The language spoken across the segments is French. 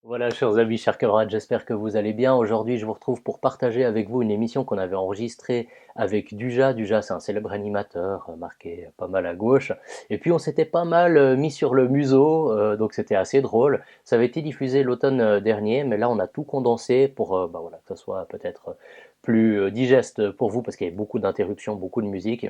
Voilà, chers amis, chers camarades, j'espère que vous allez bien. Aujourd'hui, je vous retrouve pour partager avec vous une émission qu'on avait enregistrée avec Duja. Duja, c'est un célèbre animateur, marqué pas mal à gauche. Et puis, on s'était pas mal mis sur le museau, donc c'était assez drôle. Ça avait été diffusé l'automne dernier, mais là, on a tout condensé pour voilà, que ce soit peut-être plus digeste pour vous, parce qu'il y avait beaucoup d'interruptions, beaucoup de musique.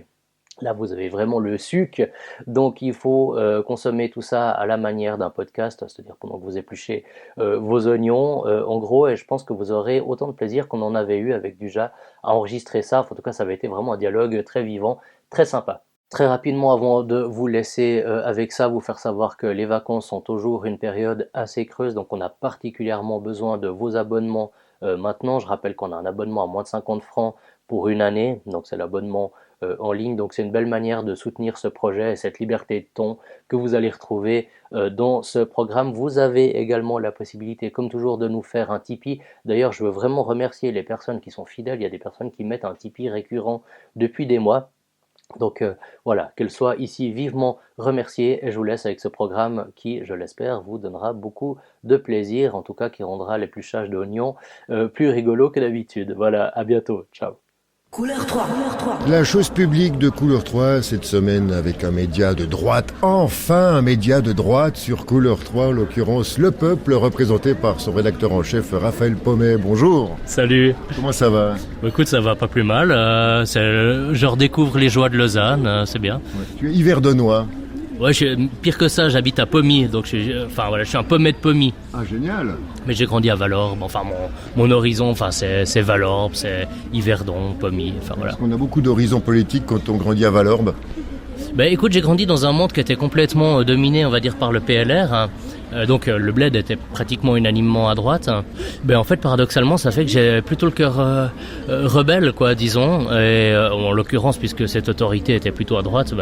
Là, vous avez vraiment le suc, donc il faut consommer tout ça à la manière d'un podcast, c'est-à-dire pendant que vous épluchez vos oignons, en gros, et je pense que vous aurez autant de plaisir qu'on en avait eu avec Duja à enregistrer ça. En tout cas, ça avait été vraiment un dialogue très vivant, très sympa. Très rapidement, avant de vous laisser avec ça, vous faire savoir que les vacances sont toujours une période assez creuse, donc on a particulièrement besoin de vos abonnements maintenant. Je rappelle qu'on a un abonnement à moins de 50 francs pour une année, donc c'est l'abonnement en ligne. Donc c'est une belle manière de soutenir ce projet et cette liberté de ton que vous allez retrouver dans ce programme. Vous avez également la possibilité, comme toujours, de nous faire un Tipeee. D'ailleurs, je veux vraiment remercier les personnes qui sont fidèles. Il y a des personnes qui mettent un Tipeee récurrent depuis des mois. Donc voilà, qu'elles soient ici vivement remerciées, et je vous laisse avec ce programme qui, je l'espère, vous donnera beaucoup de plaisir, en tout cas qui rendra l'épluchage d'oignons plus rigolo que d'habitude. Voilà, à bientôt, ciao. Couleur 3, couleur 3. La chose publique de Couleur 3 cette semaine avec un média de droite, enfin un média de droite sur Couleur 3, en l'occurrence Le Peuple, représenté par son rédacteur en chef Raphaël Pommet. Bonjour. Salut. Comment ça va? Écoute, ça va pas plus mal. Je redécouvre les joies de Lausanne, c'est bien. Ouais. Tu es Yverdonois. Ouais, pire que ça, j'habite à Pommier, donc je suis un Pommet de Pommier. Ah, génial. Mais j'ai grandi à Valorbe. Enfin, mon horizon, c'est Valorbe, c'est Yverdon, Pommier. Enfin voilà. Parce qu'on a beaucoup d'horizons politiques quand on grandit à Valorbe. Écoute, j'ai grandi dans un monde qui était complètement dominé, on va dire, par le PLR. Hein. Donc le bled était pratiquement unanimement à droite. En fait, paradoxalement, ça fait que j'ai plutôt le cœur rebelle, quoi, disons. Et en l'occurrence, puisque cette autorité était plutôt à droite,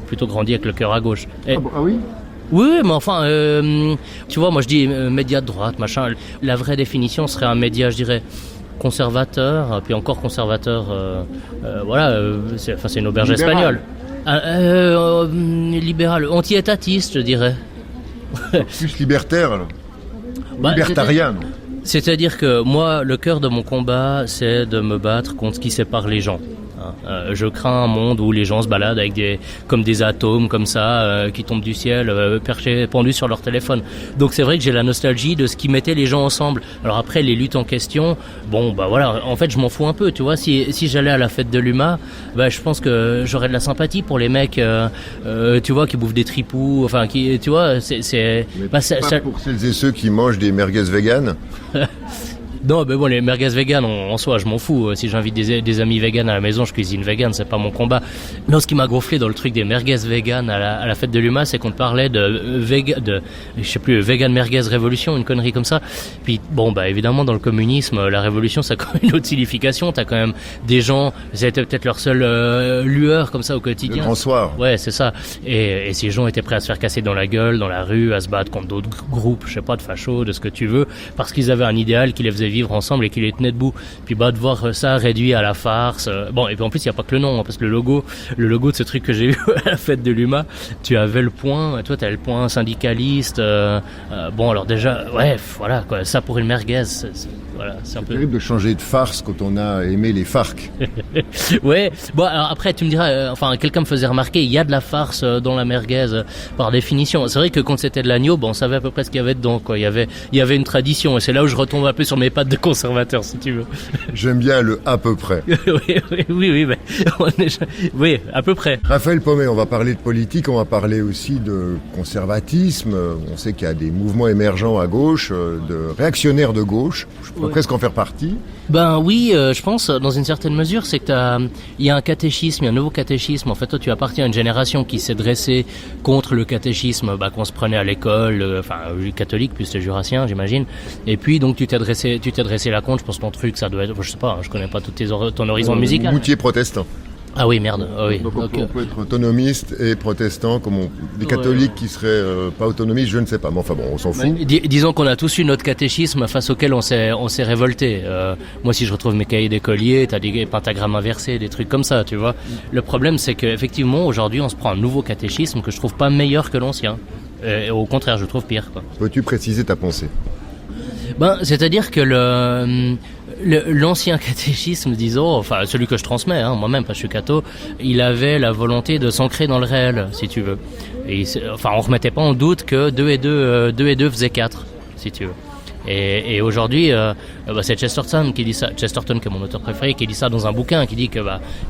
plutôt grandi avec le cœur à gauche. Et... Ah oui. Oui, mais enfin, tu vois, moi je dis média de droite, machin. La vraie définition serait un média, je dirais, conservateur, puis encore conservateur. C'est une auberge espagnole. Libéral, anti-étatiste, je dirais. Plus libertaire, alors. Libertarien. C'est-à-dire que moi, le cœur de mon combat, c'est de me battre contre ce qui sépare les gens. Je crains un monde où les gens se baladent avec comme des atomes comme ça qui tombent du ciel, pendus sur leur téléphone. Donc c'est vrai que j'ai la nostalgie de ce qui mettait les gens ensemble. Alors après les luttes en question, en fait je m'en fous un peu, tu vois. Si j'allais à la fête de l'UMA, je pense que j'aurais de la sympathie pour les mecs, tu vois, qui bouffent des tripous, enfin qui, tu vois, Pour celles et ceux qui mangent des merguez véganes. Non, les merguez vegan, en soi, je m'en fous. Si j'invite des amis vegan à la maison, je cuisine vegan, c'est pas mon combat. Non, ce qui m'a gonflé dans le truc des merguez vegan à la fête de l'UMA, c'est qu'on te parlait vegan merguez révolution, une connerie comme ça. Puis, évidemment, dans le communisme, la révolution, ça a quand même une autre signification. T'as quand même des gens, c'était peut-être leur seule lueur, comme ça, au quotidien. Le grand soir. Ouais, c'est ça. Et ces gens étaient prêts à se faire casser dans la gueule, dans la rue, à se battre contre d'autres groupes, je sais pas, de fachos, de ce que tu veux, parce qu'ils avaient un idéal qui les faisait vivre ensemble et qui les tenait debout. Puis de voir ça réduit à la farce. Et puis en plus il y a pas que le nom, hein, parce que le logo de ce truc que j'ai eu à la fête de l'UMA, tu avais le point, toi t'avais le point syndicaliste. Alors déjà, ouais, voilà quoi, ça pour une merguez, c'est un peu terrible de changer de farce quand on a aimé les FARC. Ouais. Alors après tu me diras, quelqu'un me faisait remarquer, il y a de la farce dans la merguez par définition. C'est vrai que quand c'était de l'agneau, on savait à peu près ce qu'il y avait dedans, quoi. Il y avait une tradition, et c'est là où je retombe un peu sur mes pattes de conservateur, si tu veux. J'aime bien le à peu près. Oui, à peu près. Raphaël Pommet, on va parler de politique, on va parler aussi de conservatisme. On sait qu'il y a des mouvements émergents à gauche, de réactionnaires de gauche. Je pourrais presque en faire partie. Oui, je pense, dans une certaine mesure, c'est que il y a un catéchisme, il y a un nouveau catéchisme. En fait, toi, tu appartiens à une génération qui s'est dressée contre le catéchisme qu'on se prenait à l'école, catholique, plus le jurassien, j'imagine. Et puis, donc, tu t'es dressé là contre. Je pense que ton truc, ça doit être, je sais pas, je connais pas ton horizon musical. Moutier protestant. Ah oui, merde. Ah oui. Donc on peut être autonomiste et protestant, comme des catholiques qui seraient pas autonomistes, je ne sais pas. Mais enfin bon, on s'en fout. Disons qu'on a tous eu notre catéchisme face auquel on s'est révolté. Moi, si je retrouve mes cahiers d'écolier, t'as des pentagrammes inversés, des trucs comme ça, tu vois. Le problème, c'est qu'effectivement, aujourd'hui, on se prend un nouveau catéchisme que je trouve pas meilleur que l'ancien. Au contraire, je trouve pire, quoi. Peux-tu préciser ta pensée ? C'est-à-dire que l'ancien catéchisme, disons, enfin celui que je transmets, moi-même, parce que je suis catho, il avait la volonté de s'ancrer dans le réel, si tu veux. Et on remettait pas en doute que 2 et 2 faisaient 4, si tu veux. Et aujourd'hui, c'est Chesterton qui dit ça. Chesterton, qui est mon auteur préféré, qui dit ça dans un bouquin, qui dit que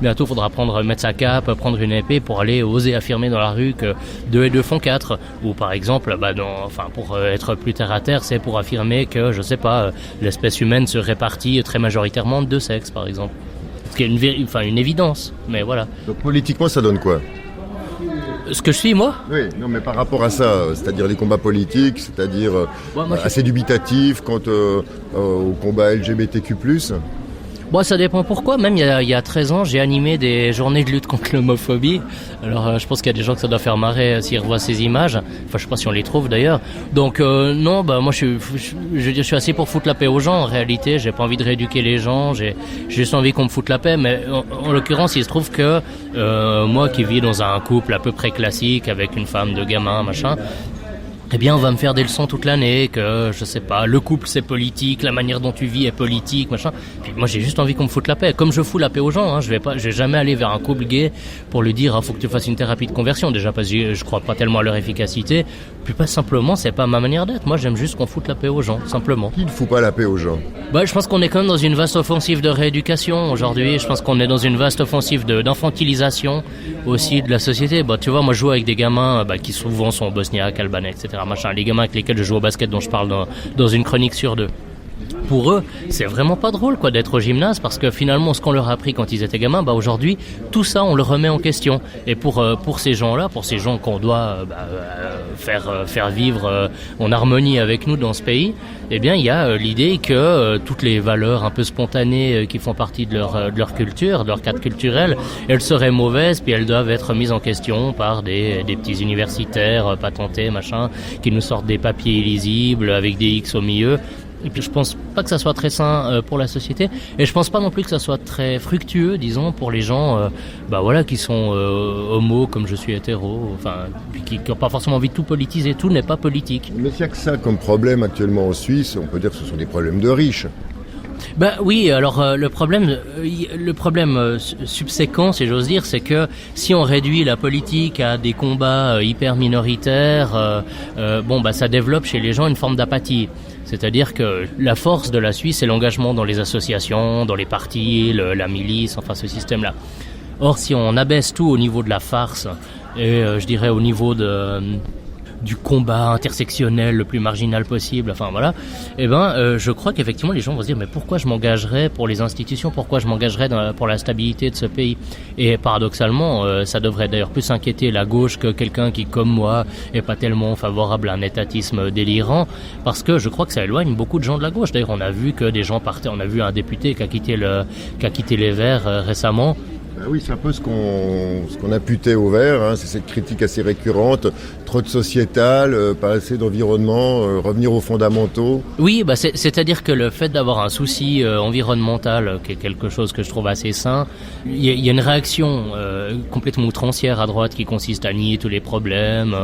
bientôt il faudra mettre sa cape, prendre une épée pour aller oser affirmer dans la rue que 2 et 2 font 4. Ou par exemple, pour être plus terre à terre, c'est pour affirmer que, je sais pas, l'espèce humaine se répartit très majoritairement de 2 sexes, par exemple. Ce qui est une évidence, mais voilà. Donc politiquement, ça donne quoi ? Ce que je suis, moi ? Oui, non, mais par rapport à ça, c'est-à-dire les combats politiques, c'est-à-dire assez dubitatif quant au combat LGBTQ+. Ça dépend pourquoi. Même il y a 13 ans, j'ai animé des journées de lutte contre l'homophobie. Alors je pense qu'il y a des gens que ça doit faire marrer s'ils revoient ces images. Enfin, je sais pas si on les trouve d'ailleurs. Donc non, moi je suis assez pour foutre la paix aux gens. En réalité, j'ai pas envie de rééduquer les gens. J'ai juste envie qu'on me foute la paix. Mais en l'occurrence, il se trouve que moi qui vis dans un couple à peu près classique avec une femme, 2 gamins, machin. Eh bien, on va me faire des leçons toute l'année, que, je sais pas, le couple c'est politique, la manière dont tu vis est politique, machin. Puis moi, j'ai juste envie qu'on me foute la paix. Comme je fous la paix aux gens, je vais jamais aller vers un couple gay pour lui dire, faut que tu fasses une thérapie de conversion. Déjà, parce que je crois pas tellement à leur efficacité. Puis pas simplement, c'est pas ma manière d'être. Moi, j'aime juste qu'on foute la paix aux gens, simplement. Qui ne fout pas la paix aux gens? Je pense qu'on est quand même dans une vaste offensive de rééducation aujourd'hui. Je pense qu'on est dans une vaste offensive d'infantilisation aussi de la société. Tu vois, moi, je joue avec des gamins, qui souvent sont bosniaques, albanais, etc. Machin, les gamins avec lesquels je joue au basket dont je parle dans une chronique sur 2. Pour eux, c'est vraiment pas drôle d'être au gymnase parce que finalement ce qu'on leur a appris quand ils étaient gamins, aujourd'hui tout ça on le remet en question. Et pour ces gens-là, pour ces gens qu'on doit faire vivre en harmonie avec nous dans ce pays, eh bien il y a l'idée que toutes les valeurs un peu spontanées qui font partie de leur culture, de leur cadre culturel, elles seraient mauvaises puis elles doivent être mises en question par des petits universitaires patentés machin qui nous sortent des papiers illisibles avec des X au milieu. Et puis je pense pas que ça soit très sain pour la société, et je pense pas non plus que ça soit très fructueux, disons, pour les gens qui sont homo comme je suis hétéro, qui ont pas forcément envie de tout politiser. Tout n'est pas politique. Mais il y a que ça comme problème actuellement en Suisse. On peut dire que ce sont des problèmes de riches. Oui, alors le problème subséquent, si j'ose dire, c'est que si on réduit la politique à des combats hyper minoritaires, ça développe chez les gens une forme d'apathie. C'est-à-dire que la force de la Suisse, c'est l'engagement dans les associations, dans les partis, la milice, ce système-là. Or, si on abaisse tout au niveau de la farce, et je dirais au niveau du combat intersectionnel le plus marginal possible, je crois qu'effectivement les gens vont se dire mais pourquoi je m'engagerais pour les institutions, pourquoi je m'engagerais pour la stabilité de ce pays. Et paradoxalement ça devrait d'ailleurs plus inquiéter la gauche que quelqu'un qui comme moi est pas tellement favorable à un étatisme délirant, parce que je crois que ça éloigne beaucoup de gens de la gauche. D'ailleurs on a vu que des gens partaient, on a vu un député qui a quitté les Verts récemment. Oui, c'est un peu ce qu'on imputait aux Verts, c'est cette critique assez récurrente, trop de sociétal, pas assez d'environnement, revenir aux fondamentaux. Oui, c'est-à-dire que le fait d'avoir un souci environnemental, qui est quelque chose que je trouve assez sain, il y a une réaction complètement outrancière à droite qui consiste à nier tous les problèmes,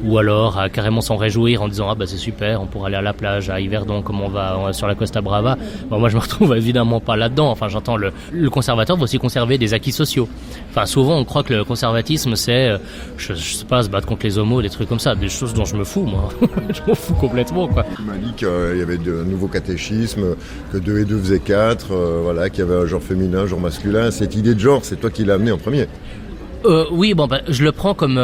ou alors à carrément s'en réjouir en disant c'est super, on pourra aller à la plage à Yverdon comme on va sur la Costa Brava. Moi je me retrouve évidemment pas là-dedans. J'entends le conservateur doit aussi conserver des acquis sociaux. Souvent on croit que le conservatisme c'est je sais pas, se battre contre les homos, des trucs comme ça, des choses dont je me fous moi. Je m'en fous complètement Tu m'as dit qu'il y avait un nouveau catéchisme, que 2 et 2 faisaient 4, qu'il y avait un genre féminin, un genre masculin. Cette idée de genre, c'est toi qui l'as amenée en premier. Je le prends comme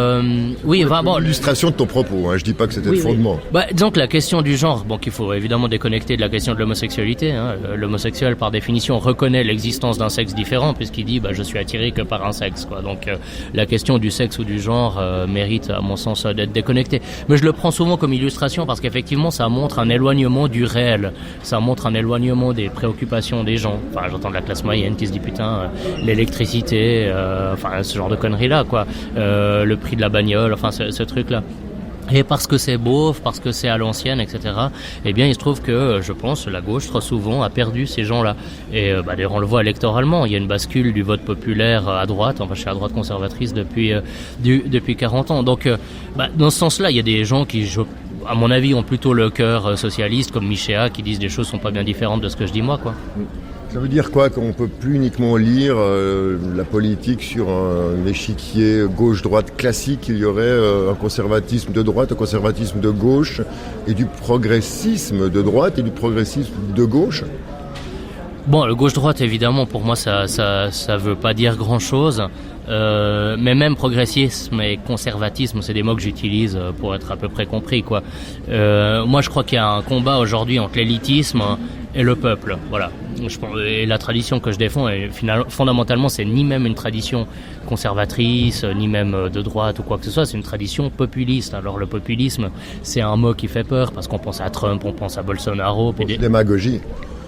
l'illustration de ton propos, je dis pas que c'était le fondement. Disons que la question du genre, qu'il faut évidemment déconnecter de la question de l'homosexualité, l'homosexuel par définition reconnaît l'existence d'un sexe différent puisqu'il dit je suis attiré que par un sexe donc la question du sexe ou du genre mérite à mon sens d'être déconnectée. Mais je le prends souvent comme illustration parce qu'effectivement ça montre un éloignement du réel, ça montre un éloignement des préoccupations des gens. J'entends de la classe moyenne qui se dit l'électricité, ce genre de conneries là le prix de la bagnole, ce truc là. Et parce que c'est beauf, parce que c'est à l'ancienne, etc. Eh bien, il se trouve que, je pense, la gauche, trop souvent, a perdu ces gens-là. Et d'ailleurs, on le voit électoralement. Il y a une bascule du vote populaire à droite. Je suis à droite conservatrice depuis 40 ans. Donc, dans ce sens-là, il y a des gens qui, à mon avis, ont plutôt le cœur socialiste, comme Michéa, qui disent des choses qui sont pas bien différentes de ce que je dis moi, quoi. Ça veut dire quoi? Qu'on ne peut plus uniquement lire la politique sur un échiquier gauche-droite classique. Il y aurait un conservatisme de droite, un conservatisme de gauche, et du progressisme de droite et du progressisme de gauche. Bon, le gauche-droite, évidemment, pour moi, ça veut pas dire grand-chose. Mais même progressisme et conservatisme, c'est des mots que j'utilise pour être à peu près compris, quoi. Moi, je crois qu'il y a un combat aujourd'hui entre l'élitisme et le peuple, voilà. Et la tradition que je défends, fondamentalement, c'est ni même une tradition conservatrice, ni même de droite ou quoi que ce soit, c'est une tradition populiste. Alors le populisme, c'est un mot qui fait peur, parce qu'on pense à Trump, on pense à Bolsonaro. Démagogie.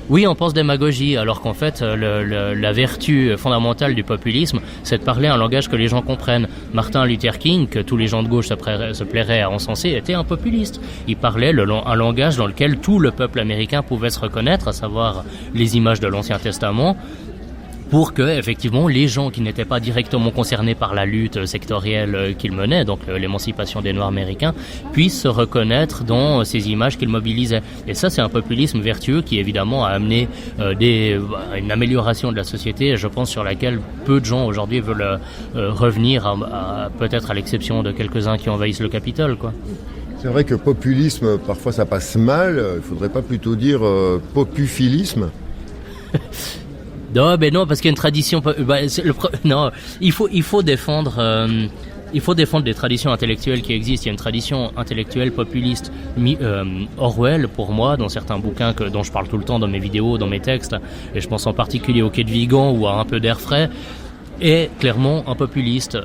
Oui, on pense démagogie, alors qu'en fait, la vertu fondamentale du populisme, c'est de parler un langage que les gens comprennent. Martin Luther King, que tous les gens de gauche se plairaient à encenser, était un populiste. Il parlait un langage dans lequel tout le peuple américain pouvait se reconnaître, à savoir les images de l'Ancien Testament, pour que, effectivement, les gens qui n'étaient pas directement concernés par la lutte sectorielle qu'il menait, donc l'émancipation des Noirs américains, puissent se reconnaître dans ces images qu'il mobilisait. Et ça, c'est un populisme vertueux qui, évidemment, a amené une amélioration de la société, je pense, sur laquelle peu de gens aujourd'hui veulent revenir, peut-être à l'exception de quelques-uns qui envahissent le Capitole, quoi. C'est vrai que populisme, parfois ça passe mal. Il faudrait pas plutôt dire popuphilisme? Non, parce qu'il y a une tradition. Non, il faut défendre. Il faut défendre des traditions intellectuelles qui existent. Il y a une tradition intellectuelle populiste. Orwell, pour moi, dans certains bouquins dont je parle tout le temps dans mes vidéos, dans mes textes, et je pense en particulier au Quai de Vigan ou à Un peu d'air frais, est clairement un populiste.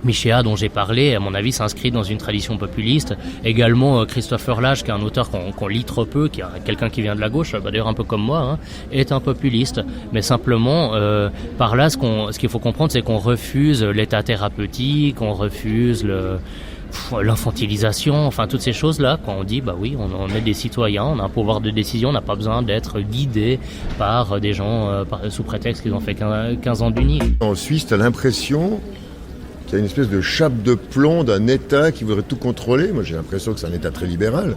Michéa, dont j'ai parlé, à mon avis, s'inscrit dans une tradition populiste. Également, Christopher Lasch, qui est un auteur qu'on lit trop peu, qui est quelqu'un qui vient de la gauche, d'ailleurs un peu comme moi, est un populiste. Mais simplement, par là, ce qu'il faut comprendre, c'est qu'on refuse l'état thérapeutique, on refuse l'infantilisation, enfin toutes ces choses-là, quand on dit bah oui, on est des citoyens, on a un pouvoir de décision, on n'a pas besoin d'être guidé par des gens sous prétexte qu'ils ont fait 15 ans d'uni. En Suisse, tu as l'impression qu'il y a une espèce de chape de plomb d'un État qui voudrait tout contrôler. Moi, j'ai l'impression que c'est un État très libéral.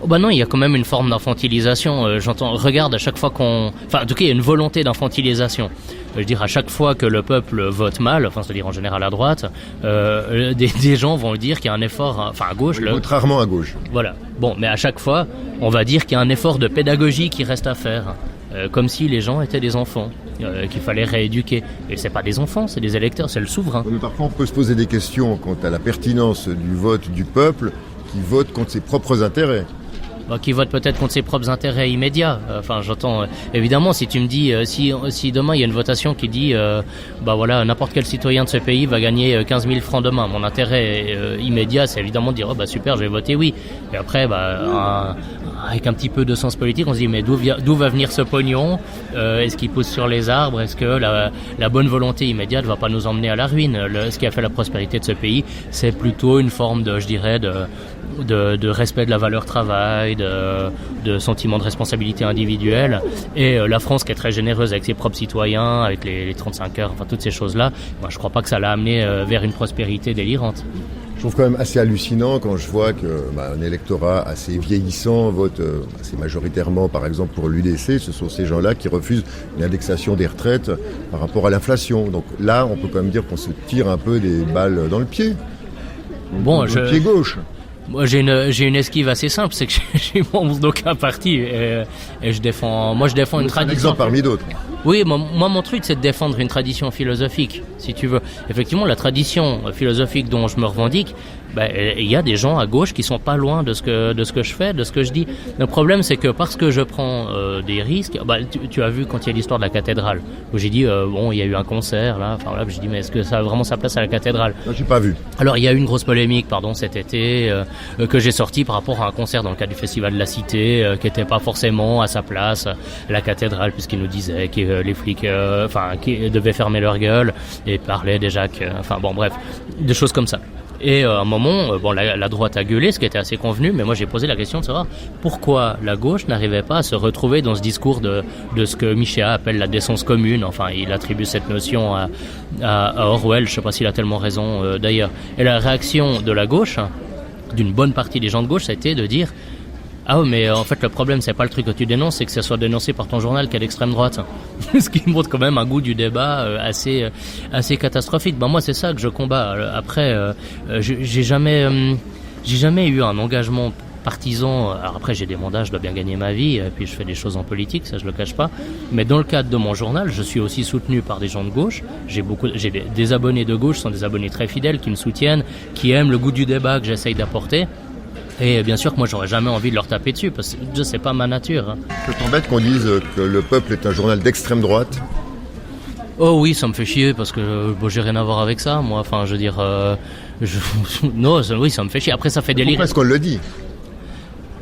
Oh bah non, il y a quand même une forme d'infantilisation. Regarde, à chaque fois en tout cas, il y a une volonté d'infantilisation. Je veux dire, à chaque fois que le peuple vote mal, c'est-à-dire en général à droite, des gens vont dire qu'il y a un effort, à gauche. Ils votent rarement à gauche. Voilà. Bon, mais à chaque fois, on va dire qu'il y a un effort de pédagogie qui reste à faire. Comme si les gens étaient des enfants, qu'il fallait rééduquer. Et c'est pas des enfants, c'est des électeurs, c'est le souverain. Mais parfois, on peut se poser des questions quant à la pertinence du vote du peuple qui vote contre ses propres intérêts. Qui vote peut-être contre ses propres intérêts immédiats. J'entends, évidemment, si tu me dis, si demain il y a une votation qui dit, n'importe quel citoyen de ce pays va gagner 15 000 francs demain, mon intérêt immédiat, c'est évidemment de dire, super, je vais voter oui. Et après, avec un petit peu de sens politique, on se dit, mais d'où va venir ce pognon? Est-ce qu'il pousse sur les arbres? Est-ce que la bonne volonté immédiate va pas nous emmener à la ruine? Ce qui a fait la prospérité de ce pays, c'est plutôt une forme de respect de la valeur travail, de sentiment de responsabilité individuelle. Et la France, qui est très généreuse avec ses propres citoyens, avec les 35 heures, toutes ces choses-là, moi je crois pas que ça l'a amené vers une prospérité délirante. Je trouve quand même assez hallucinant quand je vois qu'un électorat assez vieillissant vote assez majoritairement, par exemple, pour l'UDC. Ce sont ces gens-là qui refusent une indexation des retraites par rapport à l'inflation. Donc là, on peut quand même dire qu'on se tire un peu des balles dans le pied. Le pied gauche. Moi, j'ai une esquive assez simple, c'est que je suis membre d'aucun parti et je défends une tradition. Un exemple parmi d'autres. Oui, moi, mon truc, c'est de défendre une tradition philosophique, si tu veux. Effectivement, la tradition philosophique dont je me revendique, il y a des gens à gauche qui sont pas loin de ce que je fais, de ce que je dis. Le problème, c'est que parce que je prends des risques, tu as vu quand il y a l'histoire de la cathédrale, où j'ai dit, il y a eu un concert, là, j'ai dit, mais est-ce que ça a vraiment sa place à la cathédrale? Non, j'ai pas vu. Alors, il y a eu une grosse polémique, cet été, que j'ai sorti par rapport à un concert dans le cadre du Festival de la Cité, qui était pas forcément à sa place, la cathédrale, puisqu'il nous disait que les flics, qui devaient fermer leur gueule, et parlaient déjà des choses comme ça. Et à un moment, la droite a gueulé, ce qui était assez convenu, mais moi j'ai posé la question de savoir pourquoi la gauche n'arrivait pas à se retrouver dans ce discours de ce que Michéa appelle la décence commune. Il attribue cette notion à Orwell, je sais pas s'il a tellement raison d'ailleurs. Et la réaction de la gauche, d'une bonne partie des gens de gauche, ça a été de dire ah oui, mais en fait le problème c'est pas le truc que tu dénonces, c'est que ça soit dénoncé par ton journal qui est d'extrême droite. Ce qui montre quand même un goût du débat assez catastrophique. Moi c'est ça que je combats. Après j'ai jamais eu un engagement partisan. Alors après j'ai des mandats, je dois bien gagner ma vie, et puis je fais des choses en politique, ça je le cache pas. Mais dans le cadre de mon journal, je suis aussi soutenu par des gens de gauche. J'ai des abonnés de gauche, sont des abonnés très fidèles qui me soutiennent, qui aiment le goût du débat que j'essaye d'apporter. Et bien sûr que moi j'aurais jamais envie de leur taper dessus parce que c'est pas ma nature. Ça t'embête qu'on dise que Le Peuple est un journal d'extrême droite? Oh oui, ça me fait chier parce que j'ai rien à voir avec ça. Moi, enfin, je veux dire, non, oui, ça me fait chier. Après, ça fait délire. Pourquoi est-ce qu'on le dit?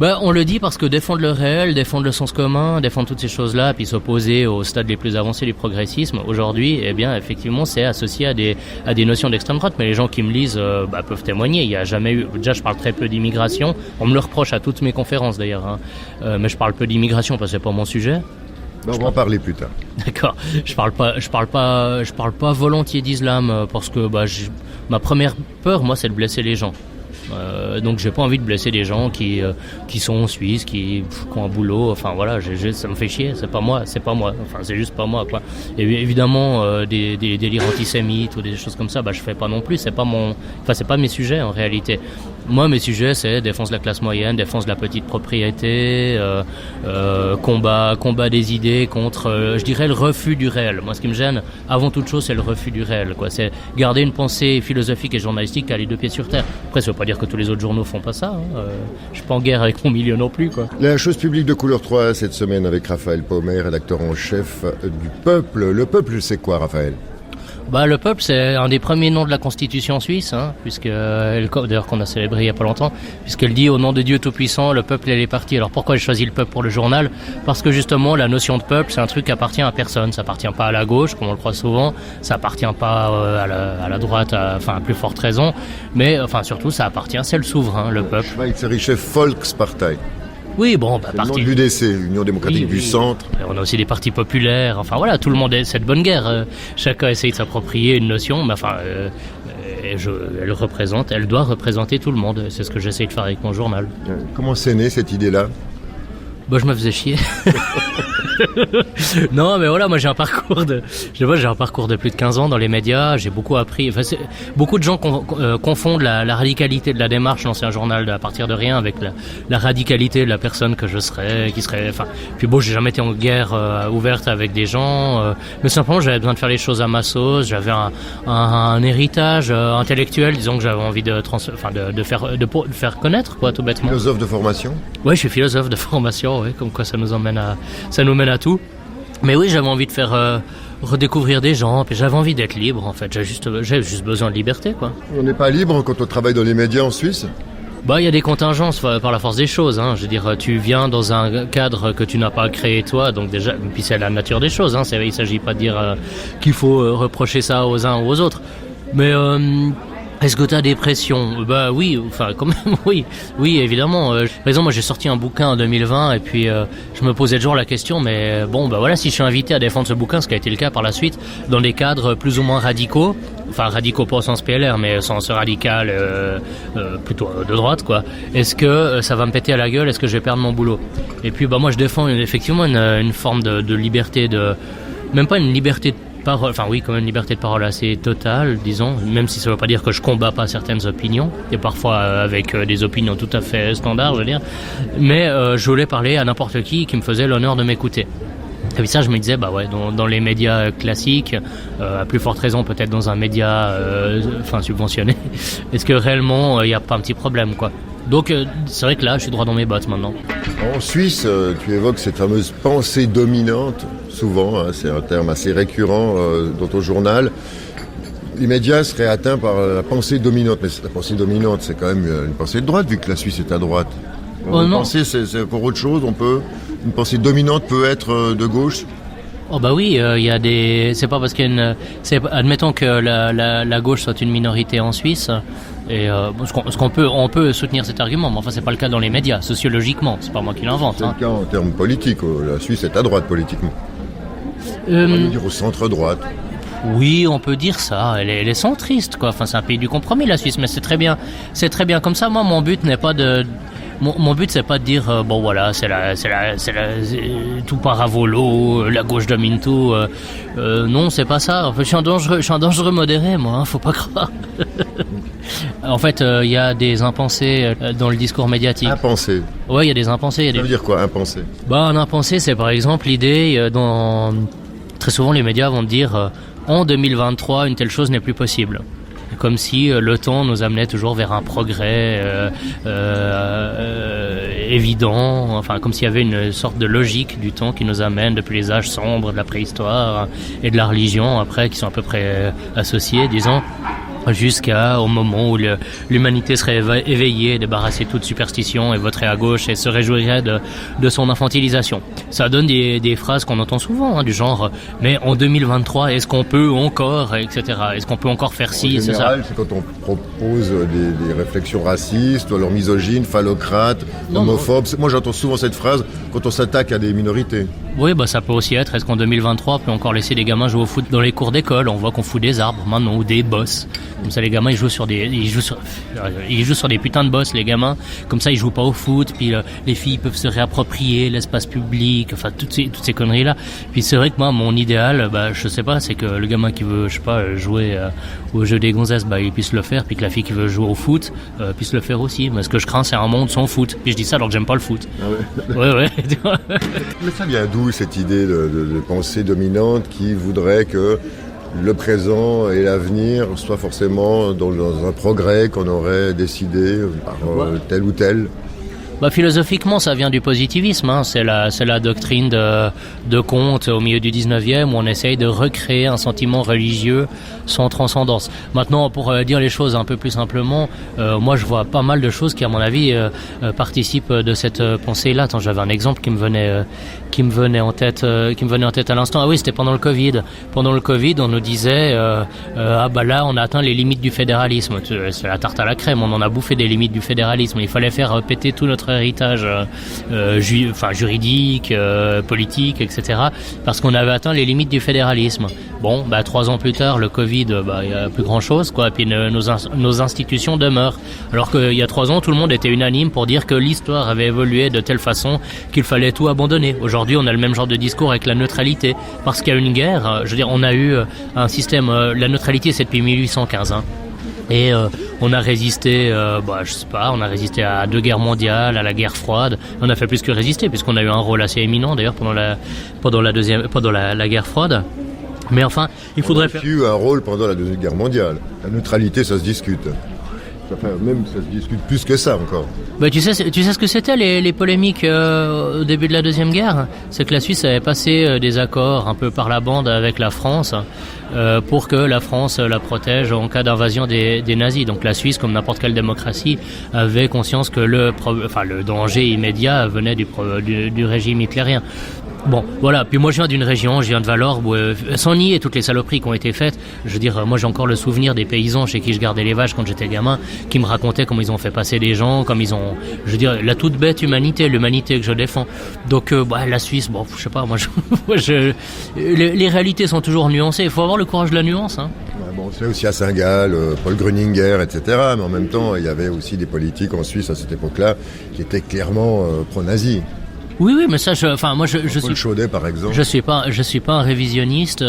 On le dit parce que défendre le réel, défendre le sens commun, défendre toutes ces choses-là, puis s'opposer aux stades les plus avancés du progressisme, aujourd'hui, eh bien, effectivement, c'est associé à des notions d'extrême droite. Mais les gens qui me lisent peuvent témoigner. Il y a jamais eu. Déjà, je parle très peu d'immigration. On me le reproche à toutes mes conférences, d'ailleurs. Mais je parle peu d'immigration parce que c'est pas mon sujet. On va en parler plus tard. D'accord. Je parle pas volontiers d'islam parce que ma première peur, moi, c'est de blesser les gens. Donc j'ai pas envie de blesser des gens qui sont suisses, qui ont un boulot. Enfin voilà, ça me fait chier. C'est pas moi. Enfin c'est juste pas moi quoi. Et évidemment des délires antisémites ou des choses comme ça, je fais pas non plus. C'est pas mes sujets en réalité. Moi mes sujets c'est défense de la classe moyenne, défense de la petite propriété, combat des idées contre, je dirais, le refus du réel. Moi ce qui me gêne avant toute chose c'est le refus du réel quoi. C'est garder une pensée philosophique et journalistique qui a les deux pieds sur terre. Après ça veut pas dire que tous les autres journaux font pas ça. Je suis pas en guerre avec mon milieu non plus quoi. La chose publique de Couleur 3 cette semaine avec Raphaël Pommet, rédacteur en chef du Peuple. Le Peuple, c'est quoi, Raphaël? Le Peuple, c'est un des premiers noms de la Constitution suisse, puisque d'ailleurs qu'on a célébré il y a pas longtemps, puisqu'elle dit au nom de Dieu Tout-Puissant, le peuple et les partis. Alors pourquoi j'ai choisi le peuple pour le journal? Parce que justement, la notion de peuple, c'est un truc qui appartient à personne. Ça appartient pas à la gauche, comme on le croit souvent. Ça appartient pas à la droite, à plus forte raison. Mais surtout, ça appartient, c'est le souverain, le peuple. Schweizerliche Volkspartei. Oui, c'est le nom de l'UDC, Union démocratique du centre. On a aussi des partis populaires. Enfin voilà, tout le monde est cette bonne guerre. Chacun essaye de s'approprier une notion, mais elle doit représenter tout le monde. C'est ce que j'essaye de faire avec mon journal. Comment c'est né cette idée-là? Je me faisais chier. Non, mais voilà, moi j'ai un parcours de plus de 15 ans dans les médias, j'ai beaucoup appris. Beaucoup de gens confondent la radicalité de la démarche, lancer un journal à partir de rien, avec la radicalité de la personne que je serais, puis j'ai jamais été en guerre ouverte avec des gens, mais simplement j'avais besoin de faire les choses à ma sauce, j'avais un héritage intellectuel, disons, que j'avais envie de faire connaître, quoi, tout bêtement. Philosophe de formation? Ouais, je suis philosophe de formation, ouais, comme quoi ça nous mène à tout. Mais oui, j'avais envie de faire redécouvrir des gens, puis j'avais envie d'être libre en fait. J'ai juste besoin de liberté quoi. On n'est pas libre quand on travaille dans les médias en Suisse? Il y a des contingences par la force des choses. Je veux dire, tu viens dans un cadre que tu n'as pas créé toi, donc déjà, puis c'est la nature des choses. Il s'agit pas de dire qu'il faut reprocher ça aux uns ou aux autres. Mais est-ce que tu as des pressions? Oui, quand même, oui, évidemment. Par exemple, moi j'ai sorti un bouquin en 2020 et puis je me posais toujours la question, mais voilà, si je suis invité à défendre ce bouquin, ce qui a été le cas par la suite, dans des cadres plus ou moins radicaux, radicaux pas au sens PLR, mais au sens radical, plutôt de droite, quoi. Est-ce que ça va me péter à la gueule? Est-ce que je vais perdre mon boulot? Et puis, moi je défends effectivement une forme de liberté, même pas une liberté de parole, oui, quand même une liberté de parole assez totale, disons, même si ça ne veut pas dire que je combats pas certaines opinions, et parfois avec des opinions tout à fait standards, je veux dire, mais je voulais parler à n'importe qui me faisait l'honneur de m'écouter. Et puis ça, je me disais, dans les médias classiques, à plus forte raison peut-être dans un média subventionné, est-ce que réellement il n'y a pas un petit problème, quoi? Donc c'est vrai que là, je suis droit dans mes bottes maintenant. En Suisse, tu évoques cette fameuse pensée dominante, souvent, c'est un terme assez récurrent dans ton journal. Les médias seraient atteints par la pensée dominante, mais la pensée dominante, c'est quand même une pensée de droite, vu que la Suisse est à droite. Une pensée, c'est pour autre chose, une pensée dominante peut être de gauche. Oui, il y a des. C'est pas parce admettons que la gauche soit une minorité en Suisse. Et on peut soutenir cet argument, mais c'est pas le cas dans les médias, sociologiquement, c'est pas moi qui l'invente. C'est le cas en termes politiques, la Suisse est à droite politiquement. On va dire au centre-droite. Oui, on peut dire ça. Elle est centriste, quoi. Enfin, c'est un pays du compromis, la Suisse, mais c'est très bien comme ça. Moi, mon but n'est pas mon but, c'est pas de dire bon voilà, tout part à volo, la gauche domine tout. Non, c'est pas ça. En fait, je suis un dangereux modéré, moi. Faut pas croire. En fait, il y a des impensés dans le discours médiatique. Impensé. Ouais, il y a des impensés. Ça veut dire quoi, impensé? Un impensé, c'est par exemple l'idée très souvent les médias vont dire en 2023, une telle chose n'est plus possible. Comme si le temps nous amenait toujours vers un progrès évident, enfin comme s'il y avait une sorte de logique du temps qui nous amène depuis les âges sombres de la préhistoire et de la religion après, qui sont à peu près associés, disons, jusqu'au moment où l'humanité serait éveillée, débarrassée de toute superstition et voterait à gauche et se réjouirait de son infantilisation. Ça donne des phrases qu'on entend souvent, du genre « mais en 2023, est-ce qu'on peut encore, etc. Est-ce qu'on peut encore faire ci, c'est ça ?» En général, c'est quand on propose des réflexions racistes, ou alors misogynes, phallocrates, homophobes. Moi, j'entends souvent cette phrase quand on s'attaque à des minorités. Oui, ça peut aussi être, est-ce qu'en 2023, on peut encore laisser des gamins jouer au foot dans les cours d'école? On voit qu'on fout des arbres maintenant, ou des bosses. Comme ça, les gamins, ils jouent sur des putains de bosses, les gamins. Comme ça, ils jouent pas au foot, puis les filles peuvent se réapproprier l'espace public, enfin, toutes ces conneries-là. Puis c'est vrai que moi, mon idéal, je sais pas, c'est que le gamin qui veut, je sais pas, jouer au jeu des gonzesses, il puisse le faire, puis que la fille qui veut jouer au foot, puisse le faire aussi. Mais ce que je crains, c'est un monde sans foot. Puis je dis ça alors que j'aime pas le foot. Ah ouais. Ouais. Mais ça vient d'où, cette idée de pensée dominante qui voudrait que le présent et l'avenir soient forcément dans un progrès qu'on aurait décidé par tel ou tel? Philosophiquement, ça vient du positivisme, hein. C'est la doctrine de Comte au milieu du 19e, où on essaye de recréer un sentiment religieux sans transcendance. Maintenant, pour dire les choses un peu plus simplement, moi je vois pas mal de choses qui, à mon avis, participent de cette pensée-là. Attends, j'avais un exemple qui me venait en tête à l'instant. Ah oui, c'était pendant le Covid. Pendant le Covid, on nous disait là, on a atteint les limites du fédéralisme. C'est la tarte à la crème, on en a bouffé des limites du fédéralisme. Il fallait faire péter tout notre héritage juridique, politique, etc. parce qu'on avait atteint les limites du fédéralisme. 3 ans plus tard, le Covid, il y a plus grand chose, quoi. Et puis nos institutions demeurent. Alors qu'il y a 3 ans, tout le monde était unanime pour dire que l'histoire avait évolué de telle façon qu'il fallait tout abandonner. Aujourd'hui, on a le même genre de discours avec la neutralité. Parce qu'il y a une guerre, on a eu un système, la neutralité c'est depuis 1815, hein. Et on a résisté, on a résisté à 2 guerres mondiales, à la guerre froide. On a fait plus que résister, puisqu'on a eu un rôle assez éminent d'ailleurs pendant la guerre froide. Mais enfin, il faudrait faire. Il y a eu un rôle pendant la Deuxième Guerre mondiale. La neutralité, ça se discute. Même ça se discute plus que ça encore. Tu sais ce que c'était les polémiques au début de la Deuxième Guerre? C'est que la Suisse avait passé des accords un peu par la bande avec la France pour que la France la protège en cas d'invasion des nazis. Donc la Suisse, comme n'importe quelle démocratie, avait conscience que le danger immédiat venait du régime hitlérien. Voilà. Puis moi, je viens de Valorbe, sans nier toutes les saloperies qui ont été faites. Je veux dire, moi, j'ai encore le souvenir des paysans chez qui je gardais les vaches quand j'étais gamin, qui me racontaient comment ils ont fait passer des gens, comme ils ont, la toute bête l'humanité que je défends. Donc, la Suisse, je sais pas, les réalités sont toujours nuancées. Il faut avoir le courage de la nuance, hein. C'est aussi à Saint-Gall, Paul Gruninger, etc. Mais en même temps, il y avait aussi des politiques en Suisse à cette époque-là qui étaient clairement pro-nazis. Oui, mais ça, Paul Chaudet, par exemple. Je suis pas un révisionniste.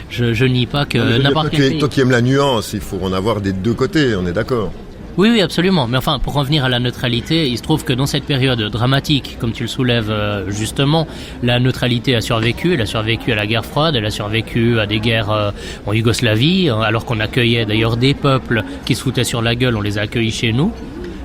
Je nie pas que n'importe quel pays. Toi qui aimes la nuance, il faut en avoir des deux côtés. On est d'accord. Oui, absolument. Mais enfin, pour revenir à la neutralité, il se trouve que dans cette période dramatique, comme tu le soulèves justement, la neutralité a survécu. Elle a survécu à la guerre froide, elle a survécu à des guerres en Yougoslavie, alors qu'on accueillait d'ailleurs des peuples qui se foutaient sur la gueule, on les a accueillis chez nous.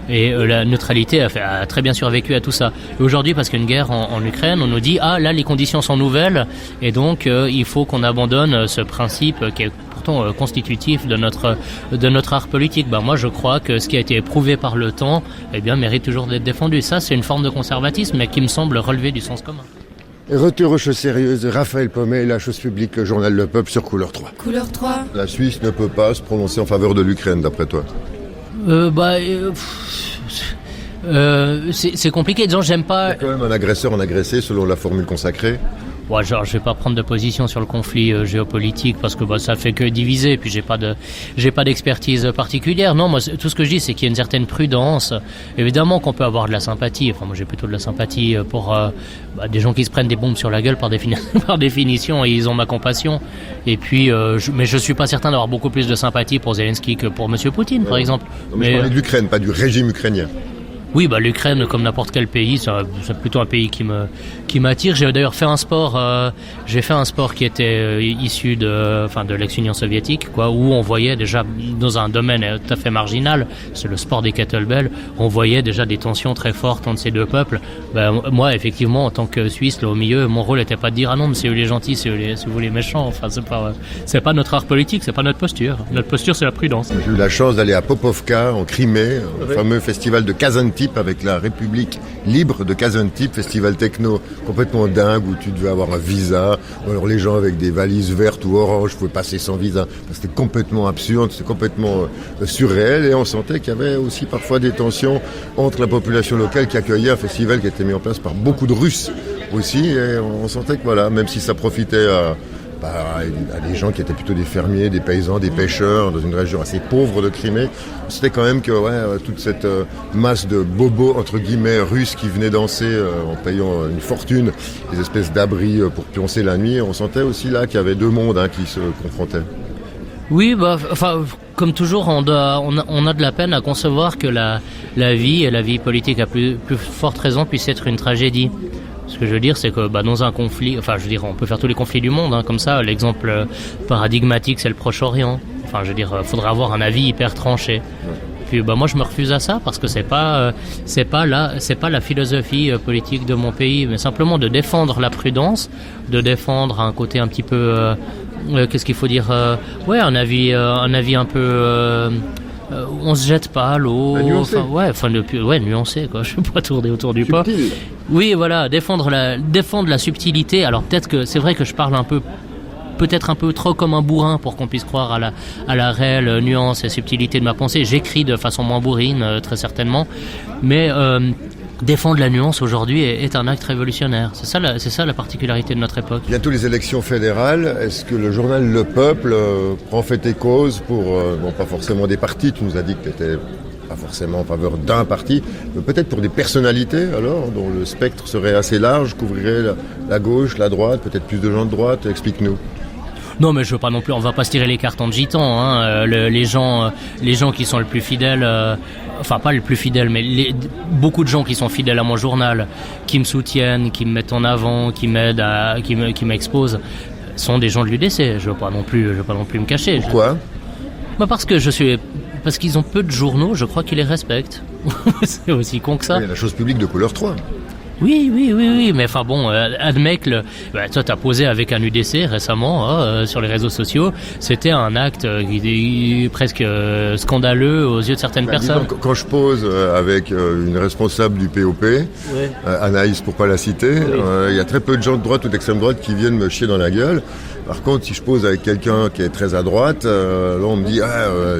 Et la neutralité a très bien survécu à tout ça. Et aujourd'hui, parce qu'il y a une guerre en Ukraine, on nous dit là les conditions sont nouvelles et donc il faut qu'on abandonne ce principe qui est pourtant constitutif de notre art politique. Moi, je crois que ce qui a été éprouvé par le temps, mérite toujours d'être défendu. Ça, c'est une forme de conservatisme, mais qui me semble relever du sens commun. Retour aux choses sérieuses, Raphaël Pommet, la chose publique, le journal Le Peuple sur Couleur 3. Couleur 3. La Suisse ne peut pas se prononcer en faveur de l'Ukraine, d'après toi? C'est compliqué, disons, j'aime pas. Il y a quand même un agresseur, un agressé, selon la formule consacrée. Ouais, genre, je vais pas prendre de position sur le conflit géopolitique parce que ça fait que diviser. Puis j'ai pas d'expertise particulière. Non, moi tout ce que je dis, c'est qu'il y a une certaine prudence. Évidemment qu'on peut avoir de la sympathie. Enfin, moi j'ai plutôt de la sympathie pour des gens qui se prennent des bombes sur la gueule par définition, et ils ont ma compassion. Et puis, mais je suis pas certain d'avoir beaucoup plus de sympathie pour Zelensky que pour Monsieur Poutine, par exemple. Non, mais je parlais de l'Ukraine, pas du régime ukrainien. Oui, l'Ukraine, comme n'importe quel pays, c'est plutôt un pays qui m'attire. J'ai d'ailleurs fait un sport, qui était issu de l'ex-Union soviétique, quoi, où on voyait déjà dans un domaine tout à fait marginal, c'est le sport des kettlebells, on voyait déjà des tensions très fortes entre ces deux peuples. Moi, effectivement, en tant que Suisse, là au milieu, mon rôle n'était pas de dire ah non, mais c'est eux les gentils, c'est vous les méchants. Enfin, c'est pas notre art politique, c'est pas notre posture. Notre posture, c'est la prudence. J'ai eu la chance d'aller à Popovka, en Crimée, au fameux festival de Kazantip, avec la République libre de Kazantip, festival techno complètement dingue où tu devais avoir un visa, ou alors les gens avec des valises vertes ou oranges pouvaient passer sans visa. C'était complètement absurde, c'était complètement surréel, et on sentait qu'il y avait aussi parfois des tensions entre la population locale qui accueillait un festival qui était mis en place par beaucoup de Russes aussi, et on sentait que voilà, même si ça profitait à des gens qui étaient plutôt des fermiers, des paysans, des pêcheurs, dans une région assez pauvre de Crimée. C'était quand même que toute cette masse de bobos, entre guillemets, russes qui venaient danser en payant une fortune, des espèces d'abris pour pioncer la nuit. On sentait aussi là qu'il y avait deux mondes qui se confrontaient. Oui, comme toujours, on a de la peine à concevoir que la vie et la vie politique à plus forte raison puisse être une tragédie. Ce que je veux dire, c'est que dans un conflit, on peut faire tous les conflits du monde, comme ça. L'exemple paradigmatique, c'est le Proche-Orient. Faudrait avoir un avis hyper tranché. Puis moi, je me refuse à ça parce que c'est pas la philosophie politique de mon pays, mais simplement de défendre la prudence, de défendre un côté un petit peu, qu'est-ce qu'il faut dire, un avis un peu. On se jette pas à l'eau, nuancé quoi. Je vais pas tourner autour du pot. Oui, voilà, défendre la subtilité. Alors peut-être que c'est vrai que je parle peut-être un peu trop comme un bourrin pour qu'on puisse croire à la réelle nuance et subtilité de ma pensée. J'écris de façon moins bourrine, très certainement, mais défendre la nuance aujourd'hui est un acte révolutionnaire. C'est ça la particularité de notre époque. Bientôt les élections fédérales. Est-ce que le journal Le Peuple prend fait et cause pour, pas forcément des partis, tu nous as dit que tu n'étais pas forcément en faveur d'un parti, mais peut-être pour des personnalités alors, dont le spectre serait assez large, couvrirait la gauche, la droite, peut-être plus de gens de droite, explique-nous. Non, mais je veux pas non plus, on va pas se tirer les cartes en gitan, les gens qui sont le plus fidèles, pas le plus fidèle, mais beaucoup de gens qui sont fidèles à mon journal, qui me soutiennent, qui me mettent en avant, qui m'aident, qui m'exposent, sont des gens de l'UDC. Je veux pas non plus me cacher. Pourquoi ? Parce qu'ils ont peu de journaux, je crois qu'ils les respectent. C'est aussi con que ça. Il y a la chose publique de couleur 3. Oui, mais admets que toi t'as posé avec un UDC récemment sur les réseaux sociaux, c'était un acte qui est presque scandaleux aux yeux de certaines personnes. Disons, quand je pose avec une responsable du POP, Anaïs pour pas la citer, il y a très peu de gens de droite ou d'extrême droite qui viennent me chier dans la gueule. Par contre, si je pose avec quelqu'un qui est très à droite, là on me dit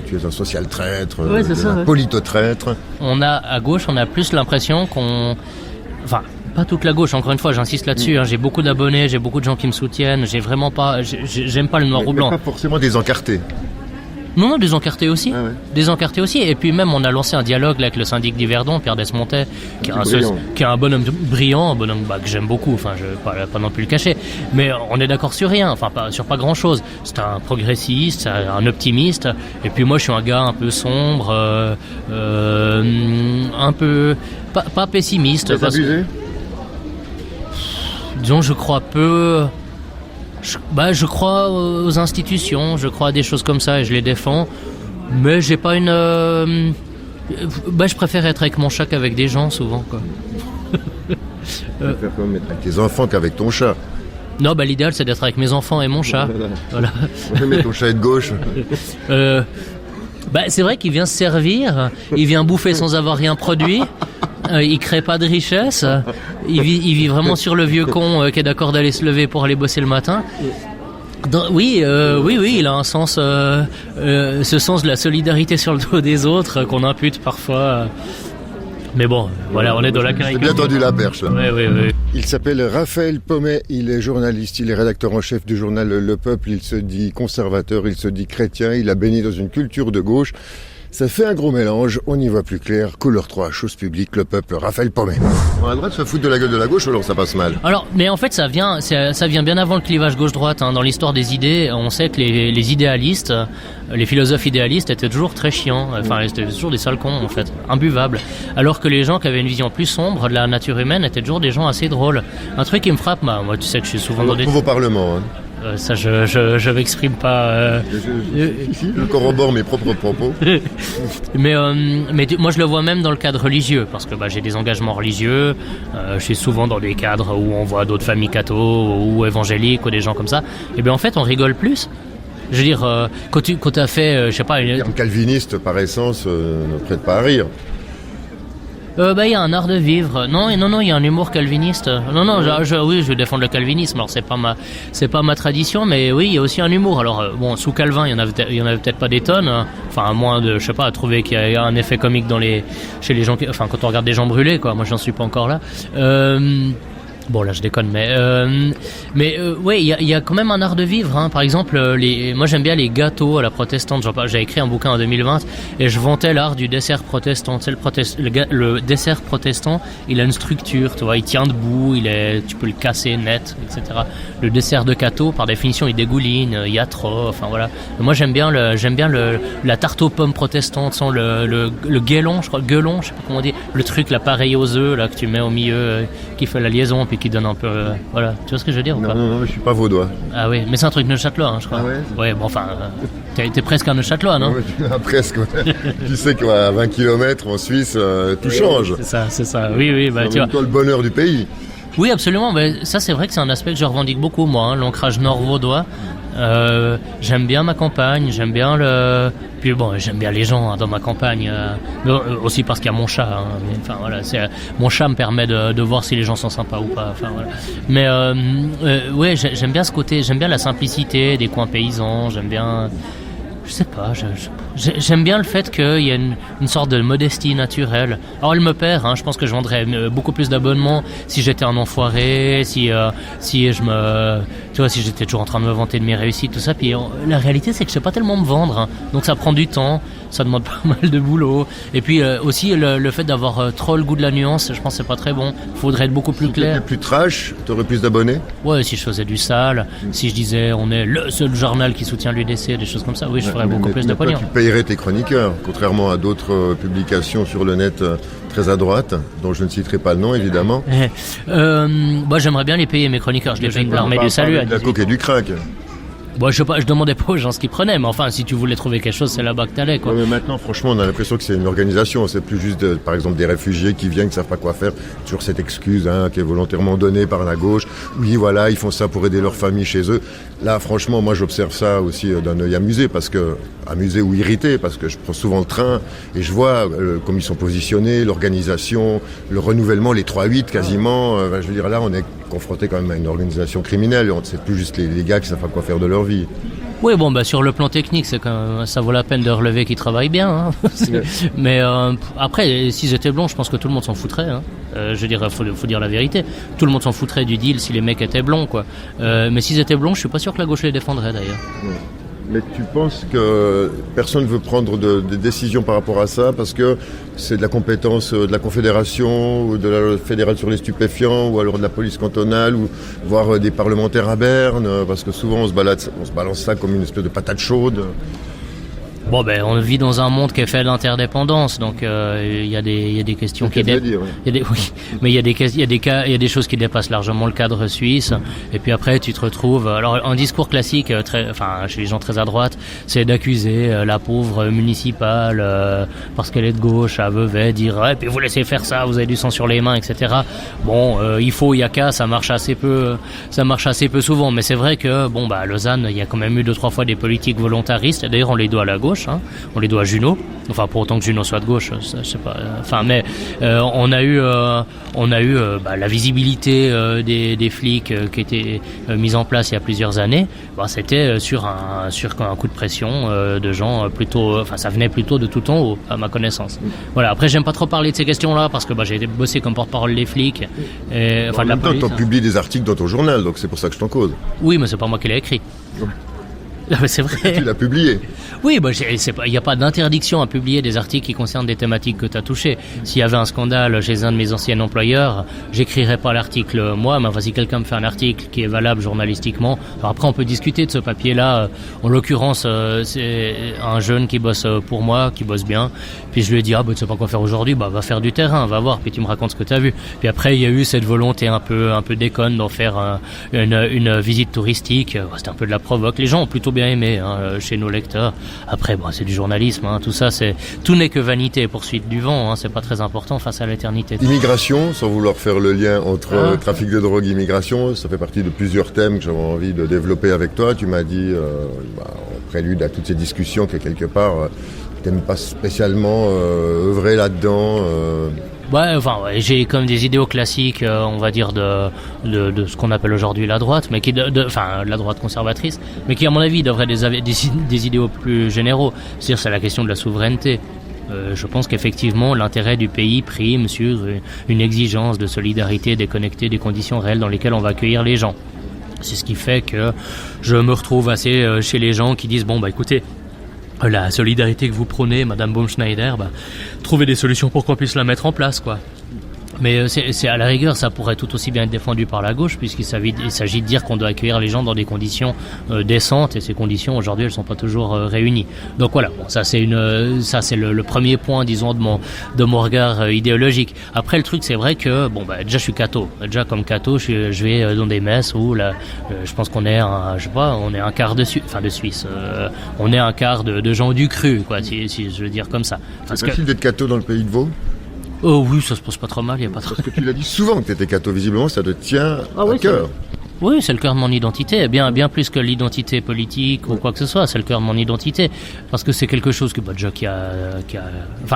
tu es un social traître, un politotraître. À gauche, on a plus l'impression pas toute la gauche, encore une fois, j'insiste là-dessus. J'ai beaucoup d'abonnés, j'ai beaucoup de gens qui me soutiennent. J'aime pas le noir ou blanc. Mais pas forcément des encartés. Non, des encartés aussi. Des encartés aussi. Et puis même, on a lancé un dialogue là, avec le syndic d'Yverdon, Pierre Desmontais, qui est un bonhomme brillant, un bonhomme que j'aime beaucoup. Je vais pas non plus le cacher. Mais on est d'accord sur rien. Sur pas grand-chose. C'est un progressiste, un optimiste. Et puis moi, je suis un gars un peu sombre, un peu pas pessimiste. Abusé. Disons, je crois peu. Je crois aux institutions, je crois à des choses comme ça et je les défends. Mais j'ai pas une. Je préfère être avec mon chat qu'avec des gens souvent, quoi. Tu préfères quand même être avec tes enfants qu'avec ton chat. Non, l'idéal c'est d'être avec mes enfants et mon chat. Voilà. Mais ton chat est de gauche. C'est vrai qu'il vient se servir, il vient bouffer sans avoir rien produit. Il crée pas de richesse. Il vit vraiment sur le vieux con qui est d'accord d'aller se lever pour aller bosser le matin. Oui, il a un sens, ce sens de la solidarité sur le dos des autres qu'on impute parfois Mais bon, voilà, on est dans la J'ai caricature. bien tendu la perche. Là. Oui. Il s'appelle Raphaël Pommet, il est journaliste, il est rédacteur en chef du journal Le Peuple, il se dit conservateur, il se dit chrétien, il a baigné dans une culture de gauche. Ça fait un gros mélange, on y voit plus clair. Couleur 3, chose publique, Le Peuple, Raphaël Pommet. On a le droit de se foutre de la gueule de la gauche ou alors ça passe mal? Alors, mais en fait, ça vient bien avant le clivage gauche-droite. Hein. Dans l'histoire des idées, on sait que les idéalistes, les philosophes idéalistes étaient toujours très chiants. Enfin, c'était toujours des sales cons, en fait, imbuvables. Alors que les gens qui avaient une vision plus sombre de la nature humaine étaient toujours des gens assez drôles. Un truc qui me frappe, moi, tu sais que je suis souvent dans des... Trouve au Parlement. Hein. Ça, je m'exprime pas. Je corrobore mes propres propos. Mais moi, je le vois même dans le cadre religieux, parce que j'ai des engagements religieux. Je suis souvent dans des cadres où on voit d'autres familles catho ou évangéliques ou des gens comme ça. Et bien, en fait, on rigole plus. Je veux dire, quand tu as fait, je sais pas... Un calviniste, par essence, ne prête pas à rire. Il y a un art de vivre. Non, il y a un humour calviniste. Non, oui, je défends le calvinisme. Alors c'est pas ma tradition, mais oui, il y a aussi un humour. Alors sous Calvin, il y en avait peut-être pas des tonnes. Hein. Enfin, à moins de, je sais pas, à trouver qu'il y a un effet comique chez les gens. Enfin, quand on regarde des gens brûlés, quoi. Moi, j'en suis pas encore là. Bon, là, je déconne, mais ouais, il y a quand même un art de vivre. Hein. Par exemple, moi, j'aime bien les gâteaux à la protestante. J'ai écrit un bouquin en 2020 et je vantais l'art du dessert protestant. Tu sais, le dessert protestant, il a une structure, tu vois, il tient debout, tu peux le casser net, etc. Le dessert de gâteau, par définition, il dégouline, il y a trop. Enfin voilà. Moi, j'aime bien la tarte aux pommes protestante, sans le guélon, je crois, gueulon, je sais pas comment on dit, le truc là pareil aux œufs là que tu mets au milieu, qui fait la liaison puis qui donne un peu, voilà, tu vois ce que je veux dire ou pas? Non, je suis pas vaudois. Ah oui, mais c'est un truc neuchâtelois, hein, je crois. Ah ouais? Ouais, bon, enfin, t'es presque un neuchâtelois, non? Ouais, presque, ouais. Tu sais qu'à 20 km en Suisse, tout change. C'est ça, oui, C'est tu vois. toi le bonheur du pays. Oui, absolument, mais ça c'est vrai que c'est un aspect que je revendique beaucoup, moi, hein, l'ancrage nord-vaudois. J'aime bien ma campagne, j'aime bien j'aime bien les gens, hein, dans ma campagne, aussi parce qu'il y a mon chat. Hein, mais, enfin voilà, mon chat me permet de voir si les gens sont sympas ou pas. Enfin voilà. Mais ouais, j'aime bien ce côté, j'aime bien la simplicité des coins paysans, j'aime bien. Je sais pas, j'aime bien le fait qu'il y a une sorte de modestie naturelle. Alors elle me perd, hein, je pense que je vendrais beaucoup plus d'abonnements si j'étais un enfoiré, si j'étais toujours en train de me vanter de mes réussites, tout ça. Puis la réalité c'est que je sais pas tellement me vendre, hein, donc ça prend du temps, ça demande pas mal de boulot. Et puis aussi le fait d'avoir trop le goût de la nuance, je pense que c'est pas très bon. Faudrait être beaucoup plus clair. Si tu étais plus trash, t'aurais plus d'abonnés? Ouais, si je faisais du sale, si je disais on est le seul journal qui soutient l'UDC, des choses comme ça, oui, je ferais beaucoup plus de pognon. Tu payerais tes chroniqueurs, contrairement à d'autres publications sur le net très à droite, dont je ne citerai pas le nom évidemment. Moi j'aimerais bien les payer, mes chroniqueurs, je les paye de l'armée du salut. De la coke et du crack. Bon, je demandais pas aux gens ce qu'ils prenaient, mais enfin, si tu voulais trouver quelque chose, c'est là-bas que t'allais, quoi. Ouais, mais maintenant, franchement, on a l'impression que c'est une organisation. C'est plus juste, par exemple, des réfugiés qui viennent, qui savent pas quoi faire. Toujours cette excuse, hein, qui est volontairement donnée par la gauche. Oui, voilà, ils font ça pour aider leur famille chez eux. Là, franchement, moi, j'observe ça aussi d'un œil amusé, amusé ou irrité, parce que je prends souvent le train et je vois comme ils sont positionnés, l'organisation, le renouvellement, les 3-8 quasiment. Je veux dire, là, on est confronté quand même à une organisation criminelle. C'est plus juste les gars qui savent pas quoi faire de leur vie. Oui, bon, sur le plan technique, ça vaut la peine de relever qu'ils travaillent bien. Hein. Mais après, s'ils étaient blonds, je pense que tout le monde s'en foutrait. Hein. Je dirais, faut dire la vérité. Tout le monde s'en foutrait du deal si les mecs étaient blonds, quoi. Mais s'ils étaient blonds, je suis pas sûr que la gauche les défendrait, d'ailleurs. Ouais. Mais tu penses que personne ne veut prendre des décisions par rapport à ça parce que c'est de la compétence de la Confédération ou de la fédérale sur les stupéfiants ou alors de la police cantonale ou voire des parlementaires à Berne parce que souvent on se balance ça comme une espèce de patate chaude. Bon, on vit dans un monde qui est fait d'interdépendance, donc il y a des questions qui oui, mais il y a des choses qui dépassent largement le cadre suisse. Et puis après, tu te retrouves. Alors, un discours classique, chez les gens très à droite, c'est d'accuser la pauvre municipale parce qu'elle est de gauche à Vevey, dire puis vous laissez faire ça, vous avez du sang sur les mains, etc. Bon, il y a qu'à, ça marche assez peu souvent. Mais c'est vrai que à Lausanne, il y a quand même eu 2-3 fois des politiques volontaristes. D'ailleurs, on les doit à la gauche. gauche, hein. On les doit à Junot. Enfin, pour autant que Junot soit de gauche, ça, je sais pas. Enfin, mais on a eu la visibilité des flics qui était mise en place il y a plusieurs années. C'était sur un coup de pression de gens plutôt. Enfin, ça venait plutôt de tout en haut, à ma connaissance. Voilà. Après, j'aime pas trop parler de ces questions-là parce que j'ai bossé comme porte-parole des flics. En même temps, t'en publies des articles dans ton journal, donc c'est pour ça que je t'en cause. Oui, mais c'est pas moi qui l'ai écrit. C'est vrai. Tu l'as publié. Oui, il n'y a pas d'interdiction à publier des articles qui concernent des thématiques que tu as touchées. S'il y avait un scandale chez un de mes anciens employeurs, j'écrirais pas l'article moi, mais enfin, si quelqu'un me fait un article qui est valable journalistiquement, alors après on peut discuter de ce papier-là. En l'occurrence, c'est un jeune qui bosse pour moi, qui bosse bien. Puis je lui ai dit, tu sais pas quoi faire aujourd'hui, va faire du terrain, va voir, puis tu me racontes ce que tu as vu. Puis après, il y a eu cette volonté un peu déconne d'en faire une visite touristique. C'était un peu de la provoque. Les gens ont plutôt bien aimé chez nos lecteurs. Après, c'est du journalisme, hein. Tout n'est que vanité et poursuite du vent, hein. C'est pas très important face à l'éternité. Immigration, sans vouloir faire le lien entre trafic de drogue et immigration, ça fait partie de plusieurs thèmes que j'avais envie de développer avec toi. Tu m'as dit, en prélude à toutes ces discussions, que quelque part, t'aimes pas spécialement œuvrer là-dedans. J'ai comme des idéaux classiques, on va dire de ce qu'on appelle aujourd'hui la droite, mais la droite conservatrice, mais qui à mon avis devrait des idéaux plus généraux. C'est-à-dire, c'est la question de la souveraineté. Je pense qu'effectivement l'intérêt du pays prime sur une exigence de solidarité déconnectée des conditions réelles dans lesquelles on va accueillir les gens. C'est ce qui fait que je me retrouve assez chez les gens qui disent écoutez, la solidarité que vous prônez, Madame Baumschneider, trouvez des solutions pour qu'on puisse la mettre en place, quoi. Mais c'est à la rigueur, ça pourrait tout aussi bien être défendu par la gauche, puisqu'il s'agit de dire qu'on doit accueillir les gens dans des conditions décentes, et ces conditions aujourd'hui elles sont pas toujours réunies. Donc voilà, ça c'est le premier point, disons, de mon regard idéologique. Après le truc, c'est vrai que déjà je suis catho. Déjà comme catho, je vais dans des messes où je pense qu'on est on est un quart de Suisse. On est un quart de gens du cru, quoi, si je veux dire comme ça. C'est facile d'être catho dans le pays de Vaud? Oh oui, ça se pose pas trop mal, il y a pas trop. Parce que tu l'as dit souvent que tu étais catho, visiblement ça te tient à cœur. Oui, c'est le cœur de mon identité, bien plus que l'identité politique ou quoi que ce soit, c'est le cœur de mon identité, parce que c'est quelque chose que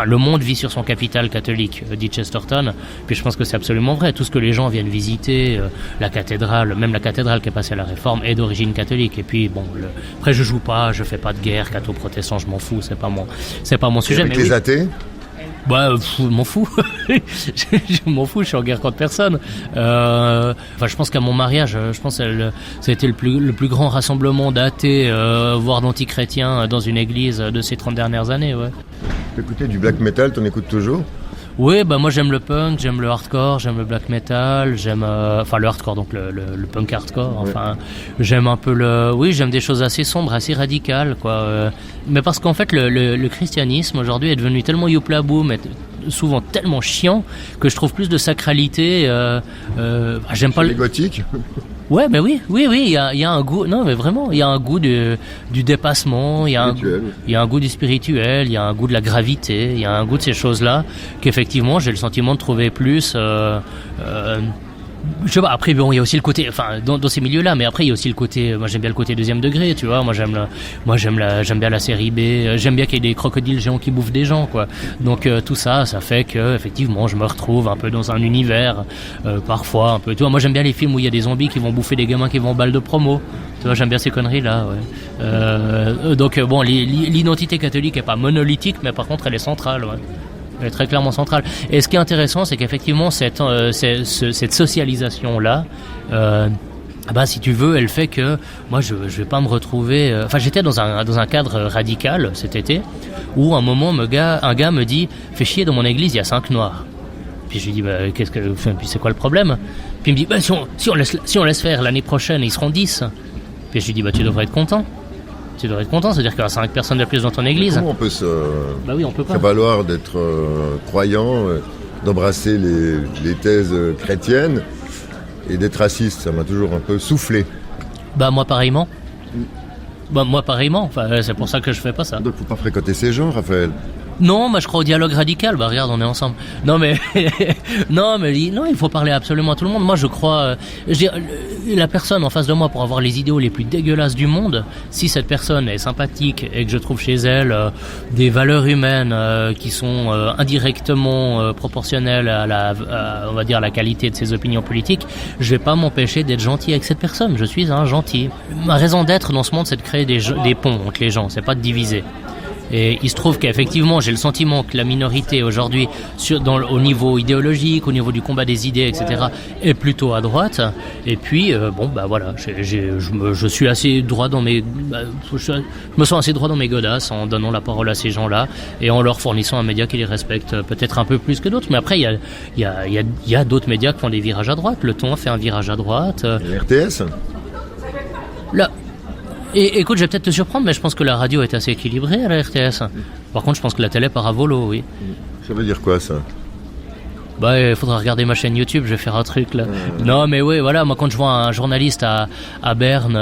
le monde vit sur son capital catholique, dit Chesterton, puis je pense que c'est absolument vrai. Tout ce que les gens viennent visiter, la cathédrale, même la cathédrale qui est passée à la Réforme, est d'origine catholique. Et puis après je fais pas de guerre catho-protestant, je m'en fous, c'est pas mon sujet. Et avec les athées? M'en fous. Je m'en fous, je suis en guerre contre personne. Je pense qu'à mon mariage, ça a été le plus grand rassemblement d'athées, voire d'antichrétiens dans une église de ces 30 dernières années, ouais. T'écoutais du black metal, t'en écoutes toujours? Oui, moi j'aime le punk, j'aime le hardcore, j'aime le black metal, j'aime le hardcore, donc le punk hardcore. J'aime un peu j'aime des choses assez sombres, assez radicales, quoi. Mais parce qu'en fait le christianisme aujourd'hui est devenu tellement youplaboum, souvent tellement chiant, que je trouve plus de sacralité. J'aime pas les gothiques. Ouais, mais oui, il y a un goût. Non, mais vraiment, il y a un goût du dépassement, il y a un goût du spirituel, il y a un goût de la gravité, il y a un goût de ces choses-là qu'effectivement j'ai le sentiment de trouver plus. Je sais pas, après il y a aussi le côté, dans ces milieux-là, mais après il y a aussi le côté, moi j'aime bien le côté deuxième degré, tu vois, j'aime bien la série B, j'aime bien qu'il y ait des crocodiles géants qui bouffent des gens, quoi. Donc tout ça fait que effectivement je me retrouve un peu dans un univers, parfois un peu, tu vois, moi j'aime bien les films où il y a des zombies qui vont bouffer des gamins qui vont en balle de promo, tu vois, j'aime bien ces conneries-là, ouais. Donc l'identité catholique est pas monolithique, mais par contre elle est centrale, ouais. Elle est très clairement centrale. Et ce qui est intéressant, c'est qu'effectivement cette socialisation-là, si tu veux, elle fait que moi je vais pas me retrouver. J'étais dans un cadre radical cet été où à un moment un gars me dit fais chier, dans mon église il y a 5 noirs. Puis je lui dis puis c'est quoi le problème? Puis il me dit si on laisse faire l'année prochaine ils seront 10. Puis je lui dis tu devrais être content. Tu devrais être content, c'est-à-dire qu'il y a 5 personnes de plus dans ton église. Comment on peut se on peut pas prévaloir d'être croyant, d'embrasser les thèses chrétiennes et d'être raciste? Ça m'a toujours un peu soufflé. Moi pareillement. Moi pareillement, c'est pour ça que je fais pas ça. Donc faut pas fréquenter ces gens, Raphaël. Non, moi je crois au dialogue radical. Bah regarde, on est ensemble. Non mais non, il faut parler absolument à tout le monde. Moi je crois, je veux dire, la personne en face de moi pour avoir les idéaux les plus dégueulasses du monde, si cette personne est sympathique et que je trouve chez elle des valeurs humaines qui sont indirectement proportionnelles à on va dire la qualité de ses opinions politiques, je vais pas m'empêcher d'être gentil avec cette personne. Je suis un gentil. Ma raison d'être dans ce monde, c'est de créer des ponts entre les gens, c'est pas de diviser. Et il se trouve qu'effectivement, j'ai le sentiment que la minorité aujourd'hui, au niveau idéologique, au niveau du combat des idées, etc., est plutôt à droite. Et puis, voilà, je suis assez droit dans je me sens assez droit dans mes godasses en donnant la parole à ces gens-là et en leur fournissant un média qui les respecte peut-être un peu plus que d'autres. Mais après, il y a d'autres médias qui font des virages à droite. Le Ton fait un virage à droite. Et RTS Là. Et écoute, je vais peut-être te surprendre, mais je pense que la radio est assez équilibrée à la RTS. Par contre, je pense que la télé part à volo, oui. Ça veut dire quoi, ça? Bah, il faudra regarder ma chaîne YouTube, je vais faire un truc, là. Non, mais oui, voilà, moi, quand je vois un journaliste à Berne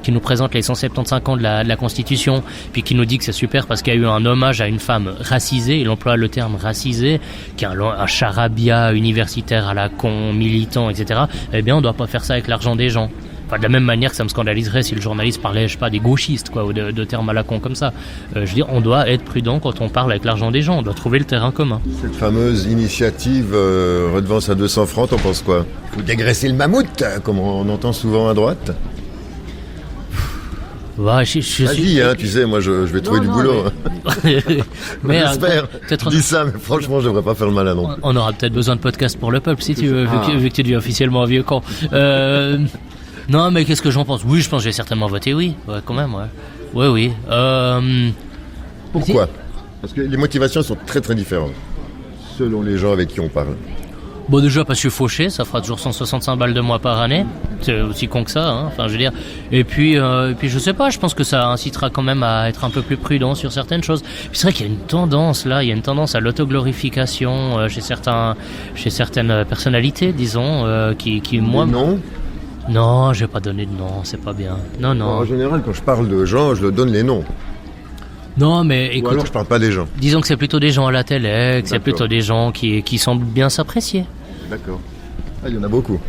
qui nous présente les 175 ans de la Constitution, puis qui nous dit que c'est super parce qu'il y a eu un hommage à une femme racisée, il emploie le terme racisé, qui est un charabia universitaire à la con, militant, etc., eh bien, on doit pas faire ça avec l'argent des gens. Enfin, de la même manière que ça me scandaliserait si le journaliste parlait, je sais pas, des gauchistes, quoi, ou de termes à la con comme ça. Je veux dire, on doit être prudent quand on parle avec l'argent des gens, on doit trouver le terrain commun. Cette fameuse initiative redevance à 200 francs, t'en penses quoi? Faut dégraisser le mammouth, comme on entend souvent à droite. Ouais, Vas-y, tu sais, moi je vais trouver du boulot. Mais j'espère. Je dis ça, mais franchement, je devrais pas faire le malin non. On aura peut-être besoin de podcast pour le peuple, si tu veux, vu que tu dis officiellement un vieux camp. Non, mais qu'est-ce que j'en pense? Oui, je pense que j'ai certainement voté oui. Ouais, quand même, ouais. Oui. Pourquoi? Parce que les motivations sont très très différentes, selon les gens avec qui on parle. Bon, déjà, parce que je suis fauché, ça fera toujours 165 balles de mois par année. C'est aussi con que ça, hein. Enfin, je veux dire. Et puis, je sais pas, je pense que ça incitera quand même à être un peu plus prudent sur certaines choses. Puis c'est vrai qu'il y a une tendance, là, à l'autoglorification chez certaines personnalités, disons, qui moi... Non, je vais pas donner de nom, c'est pas bien. Non. En général, quand je parle de gens, je leur donne les noms. Non, mais écoute... Ou alors je parle pas des gens. Disons que c'est plutôt des gens à la télé, que c'est plutôt des gens qui semblent bien s'apprécier. D'accord. Il y en a beaucoup.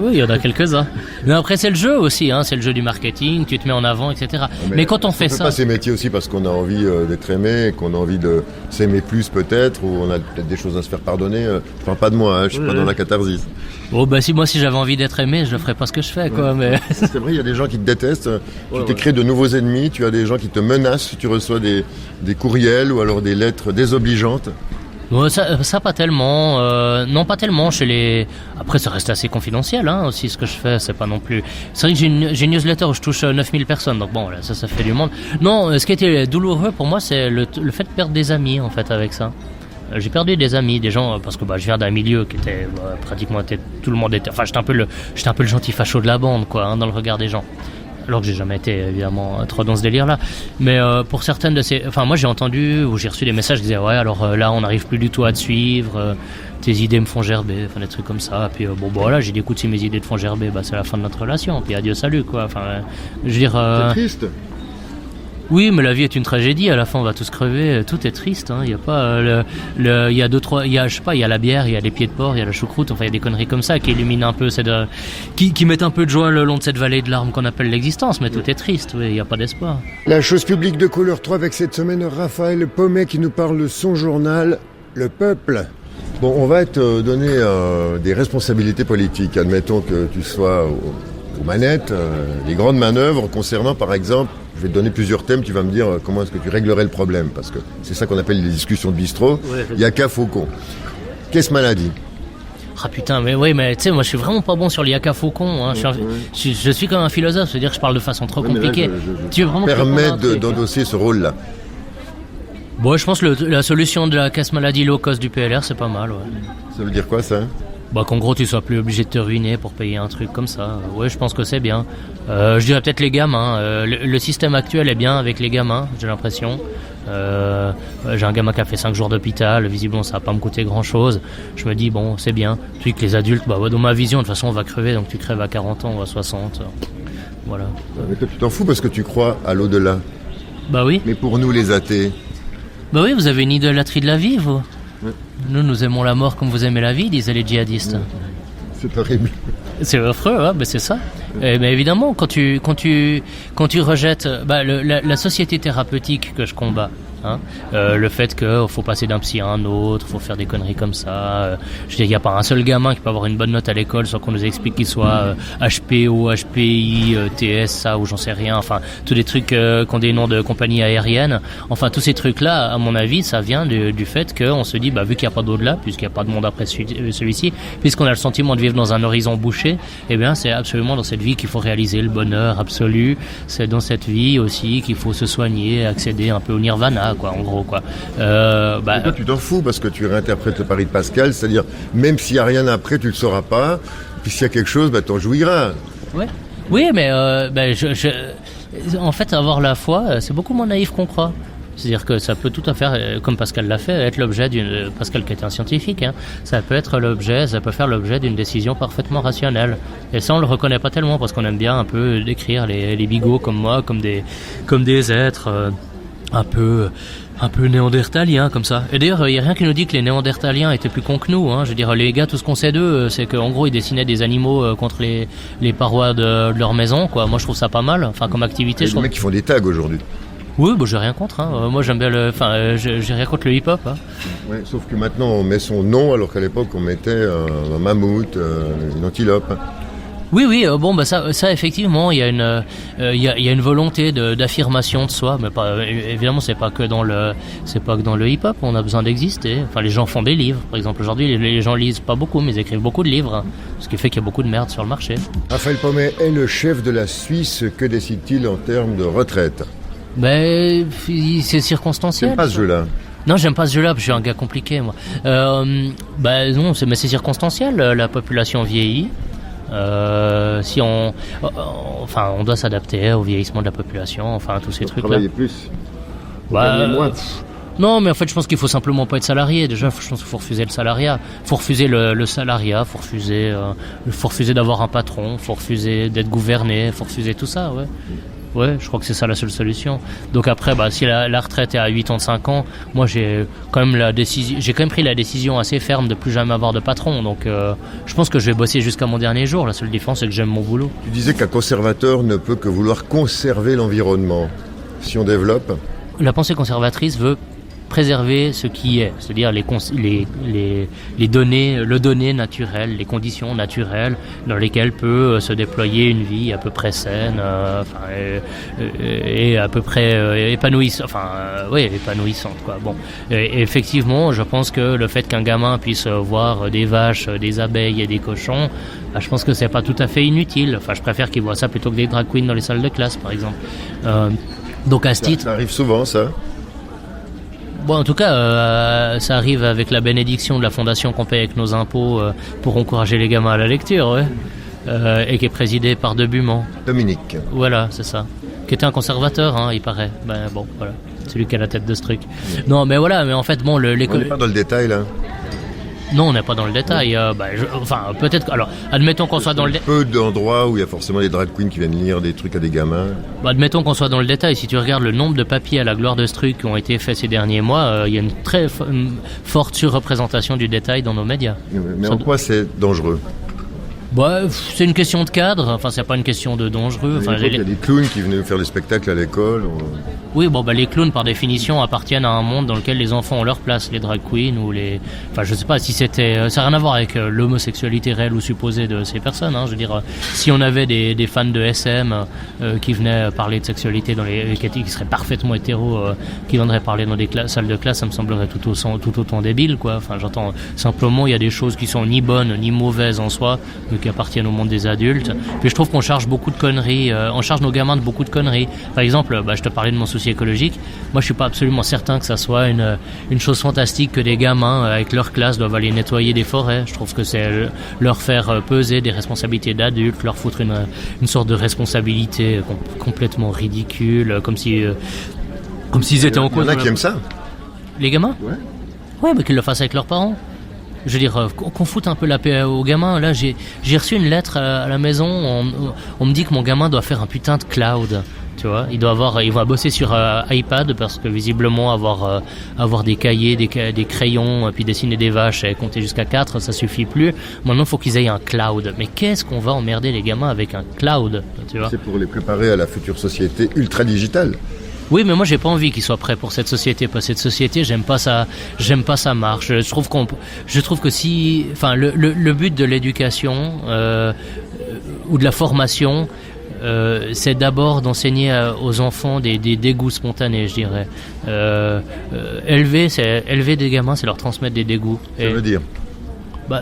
Oui, il y en a quelques-uns. Mais après, c'est le jeu aussi, hein, c'est le jeu du marketing, tu te mets en avant, etc. Mais quand on fait ça... On fait pas ces métiers aussi parce qu'on a envie d'être aimé, qu'on a envie de s'aimer plus peut-être, ou on a peut-être des choses à se faire pardonner. Je parle pas de moi, je suis pas dans la catharsis. Oh bah si j'avais envie d'être aimé, je ferais pas ce que je fais, quoi. Mais... C'est vrai, il y a des gens qui te détestent, tu t'es créé de nouveaux ennemis, tu as des gens qui te menacent si tu reçois des courriels ou alors des lettres désobligeantes. Bon, ça pas tellement. Non, pas tellement chez les... Après, ça reste assez confidentiel, hein, aussi, ce que je fais. C'est pas non plus... C'est vrai que j'ai une newsletter où je touche 9000 personnes. Donc bon, là, ça fait du monde. Non, ce qui a été douloureux pour moi, c'est le fait de perdre des amis, en fait, avec ça. J'ai perdu des amis, des gens, parce que je viens d'un milieu qui était pratiquement... tout le monde était... Enfin, j'étais un peu le gentil facho de la bande, quoi, hein, dans le regard des gens. Alors que j'ai jamais été évidemment trop dans ce délire-là. Mais pour certaines de ces... Enfin, moi j'ai entendu, ou j'ai reçu des messages qui disaient « Ouais, alors là, on n'arrive plus du tout à te suivre, tes idées me font gerber », enfin des trucs comme ça. Puis voilà, j'ai dit « Écoute, si mes idées te font gerber, c'est la fin de notre relation, puis adieu, salut, quoi. » Enfin, je veux dire... C'est triste. Oui, mais la vie est une tragédie. À la fin, on va tous crever. Tout est triste. Il y a pas il y a deux, trois. Il y a, je sais pas. Il y a la bière, il y a les pieds de porc, il y a la choucroute. Enfin, il y a des conneries comme ça qui illuminent un peu qui mettent un peu de joie le long de cette vallée de larmes qu'on appelle l'existence. Mais tout est triste. Oui, il n'y a pas d'espoir. La chose publique de Couleur 3 avec cette semaine Raphaël Pommet qui nous parle de son journal Le Peuple. Bon, on va te donner des responsabilités politiques. Admettons que tu sois aux manettes, les grandes manœuvres concernant, par exemple. Je vais te donner plusieurs thèmes, tu vas me dire comment est-ce que tu réglerais le problème, parce que c'est ça qu'on appelle les discussions de bistrot. Yaka Faucon. Qu'est-ce maladie? Ah putain, mais oui, mais tu sais, moi je suis vraiment pas bon sur le Yaka Faucon. Hein. Je suis comme un philosophe, c'est-à-dire que je parle de façon trop compliquée. Tu veux vraiment permettre d'endosser ce rôle-là? Bon, je pense que la solution de la casse maladie low cost du PLR, c'est pas mal. Ouais. Ça veut dire quoi ça? Qu'en gros tu sois plus obligé de te ruiner pour payer un truc comme ça. Ouais, je pense que c'est bien. Je dirais peut-être les gamins. Le système actuel est bien avec les gamins, j'ai l'impression. J'ai un gamin qui a fait 5 jours d'hôpital, visiblement ça va pas me coûter grand chose. Je me dis bon, c'est bien. Puis que les adultes, dans ma vision, de toute façon on va crever, donc tu crèves à 40 ans ou à 60. Voilà. Mais toi tu t'en fous parce que tu crois à l'au-delà. Bah oui. Mais pour nous les athées, Bah oui, vous avez une idolâtrie de la vie, vous. Ouais. Nous aimons la mort comme vous aimez la vie, disaient les djihadistes. Ouais. C'est horrible. C'est affreux, hein, mais c'est ça. Mais évidemment, quand tu rejettes la société thérapeutique que je combats, hein, le fait qu'il faut passer d'un psy à un autre, faut faire des conneries comme ça. Je veux dire, il n'y a pas un seul gamin qui peut avoir une bonne note à l'école sans qu'on nous explique qu'il soit HPO, HPI, TSA ou j'en sais rien. Enfin, tous les trucs qui ont des noms de compagnies aériennes. Enfin, tous ces trucs-là, à mon avis, ça vient du fait qu'on se dit, vu qu'il n'y a pas d'au-delà, puisqu'il n'y a pas de monde après celui-ci, puisqu'on a le sentiment de vivre dans un horizon bouché, eh bien, c'est absolument dans cette vie qu'il faut réaliser le bonheur absolu. C'est dans cette vie aussi qu'il faut se soigner, accéder un peu au nirvana, quoi, en gros, quoi. Et toi, tu t'en fous parce que tu réinterprètes le pari de Pascal, c'est-à-dire, même s'il n'y a rien après, tu ne le sauras pas, puis s'il y a quelque chose, t'en jouiras. Ouais. Oui, mais en fait, avoir la foi, c'est beaucoup moins naïf qu'on croit. C'est-à-dire que ça peut tout à fait, comme Pascal l'a fait, être l'objet d'une... Pascal qui était un scientifique, hein, ça peut faire l'objet d'une décision parfaitement rationnelle. Et ça, on le reconnaît pas tellement parce qu'on aime bien un peu décrire les bigots comme moi, comme des êtres un peu néandertaliens comme ça. Et d'ailleurs, il y a rien qui nous dit que les néandertaliens étaient plus cons que nous, hein. Je veux dire, les gars, tout ce qu'on sait d'eux, c'est qu'en gros, ils dessinaient des animaux contre les parois de leur maison, quoi. Moi, je trouve ça pas mal. Enfin, comme activité, Il y a des mecs qui font des tags aujourd'hui. Oui, j'ai rien contre, hein. Moi, j'aime bien j'ai rien contre le hip-hop, hein. Ouais, sauf que maintenant, on met son nom, alors qu'à l'époque, on mettait un mammouth, une antilope. Oui, ça effectivement, il y a une volonté d'affirmation de soi, mais évidemment, c'est pas que dans le hip-hop, on a besoin d'exister. Enfin, les gens font des livres, par exemple. Aujourd'hui, les gens lisent pas beaucoup, mais ils écrivent beaucoup de livres, hein, ce qui fait qu'il y a beaucoup de merde sur le marché. Raphaël Pommet est le chef de la Suisse. Que décide-t-il en termes de retraite ? C'est circonstanciel. J'aime pas ce jeu-là. Non, j'aime pas ce jeu-là, parce que je suis un gars compliqué, moi. Non, mais c'est circonstanciel. La population vieillit. Si on doit s'adapter au vieillissement de la population, enfin tous ces trucs-là. Travailler plus. Non, mais en fait, je pense qu'il faut simplement pas être salarié. Déjà, je pense qu'il faut refuser le salariat. Faut refuser le salariat, faut refuser d'avoir un patron, faut refuser d'être gouverné, faut refuser tout ça, ouais. Ouais, je crois que c'est ça la seule solution. Donc après, si la retraite est à 85 ans, moi j'ai quand même pris la décision assez ferme de plus jamais avoir de patron. Donc je pense que je vais bosser jusqu'à mon dernier jour. La seule différence, c'est que j'aime mon boulot. Tu disais qu'un conservateur ne peut que vouloir conserver l'environnement. Si on développe... La pensée conservatrice veut préserver ce qui est, c'est-à-dire les données, le donné naturel, les conditions naturelles dans lesquelles peut se déployer une vie à peu près saine, et à peu près épanouissante, quoi. Bon, et effectivement, je pense que le fait qu'un gamin puisse voir des vaches, des abeilles et des cochons, je pense que c'est pas tout à fait inutile. Enfin, je préfère qu'ils voient ça plutôt que des drag queens dans les salles de classe, par exemple. Donc à ce titre, ça arrive souvent, ça. Bon, en tout cas, ça arrive avec la bénédiction de la fondation qu'on paye avec nos impôts pour encourager les gamins à la lecture, ouais. Et qui est présidée par Debuman. Dominique. Voilà, c'est ça. Qui était un conservateur, hein, il paraît. Voilà. C'est lui qui a la tête de ce truc. Non, mais voilà, mais en fait, On n'est pas dans le détail, là. Non, on n'est pas dans le détail. Peut-être. Alors, admettons qu'on soit dans le détail. Peu d'endroits où il y a forcément des drag queens qui viennent lire des trucs à des gamins. Admettons qu'on soit dans le détail. Si tu regardes le nombre de papiers à la gloire de ce truc qui ont été faits ces derniers mois, il y a une très forte surreprésentation du détail dans nos médias. Mais en quoi c'est dangereux ? C'est une question de cadre. Enfin, c'est pas une question de dangereux. Enfin, il y a des clowns qui venaient faire des spectacles à l'école. Oui, les clowns, par définition, appartiennent à un monde dans lequel les enfants ont leur place. Les drag queens ou les... Enfin, je sais pas si c'était... Ça n'a rien à voir avec l'homosexualité réelle ou supposée de ces personnes, hein. Je veux dire, si on avait des fans de SM qui venaient parler de sexualité qui seraient parfaitement hétéros, qui viendraient parler dans des salles de classe, ça me semblerait tout autant débile, quoi. Enfin, j'entends simplement, il y a des choses qui sont ni bonnes ni mauvaises en soi, mais qui appartiennent au monde des adultes. Puis je trouve qu'on charge beaucoup de conneries, on charge nos gamins de beaucoup de conneries. Par exemple, je te parlais de mon souci écologique. Moi, je suis pas absolument certain que ça soit une chose fantastique que des gamins avec leur classe doivent aller nettoyer des forêts. Je trouve que c'est leur faire peser des responsabilités d'adultes, leur foutre une sorte de responsabilité complètement ridicule, comme s'ils étaient en cause. Il y en a qui aiment ça. Les gamins ? Ouais, mais qu'ils le fassent avec leurs parents. Je veux dire, qu'on foute un peu la paix aux gamins. Là, j'ai reçu une lettre à la maison. On me dit que mon gamin doit faire un putain de cloud. Tu vois, il va bosser sur iPad parce que visiblement avoir des cahiers, des crayons, puis dessiner des vaches et compter jusqu'à 4, ça suffit plus. Maintenant, il faut qu'ils aient un cloud. Mais qu'est-ce qu'on va emmerder les gamins avec un cloud, tu vois? C'est pour les préparer à la future société ultra digitale. Oui, mais moi j'ai pas envie qu'ils soient prêts pour cette société, parce que cette société, j'aime pas sa marche. Je trouve que si, enfin, le but de l'éducation ou de la formation, c'est d'abord d'enseigner aux enfants des dégoûts spontanés, je dirais. Élever des gamins, c'est leur transmettre des dégoûts. Ça veut dire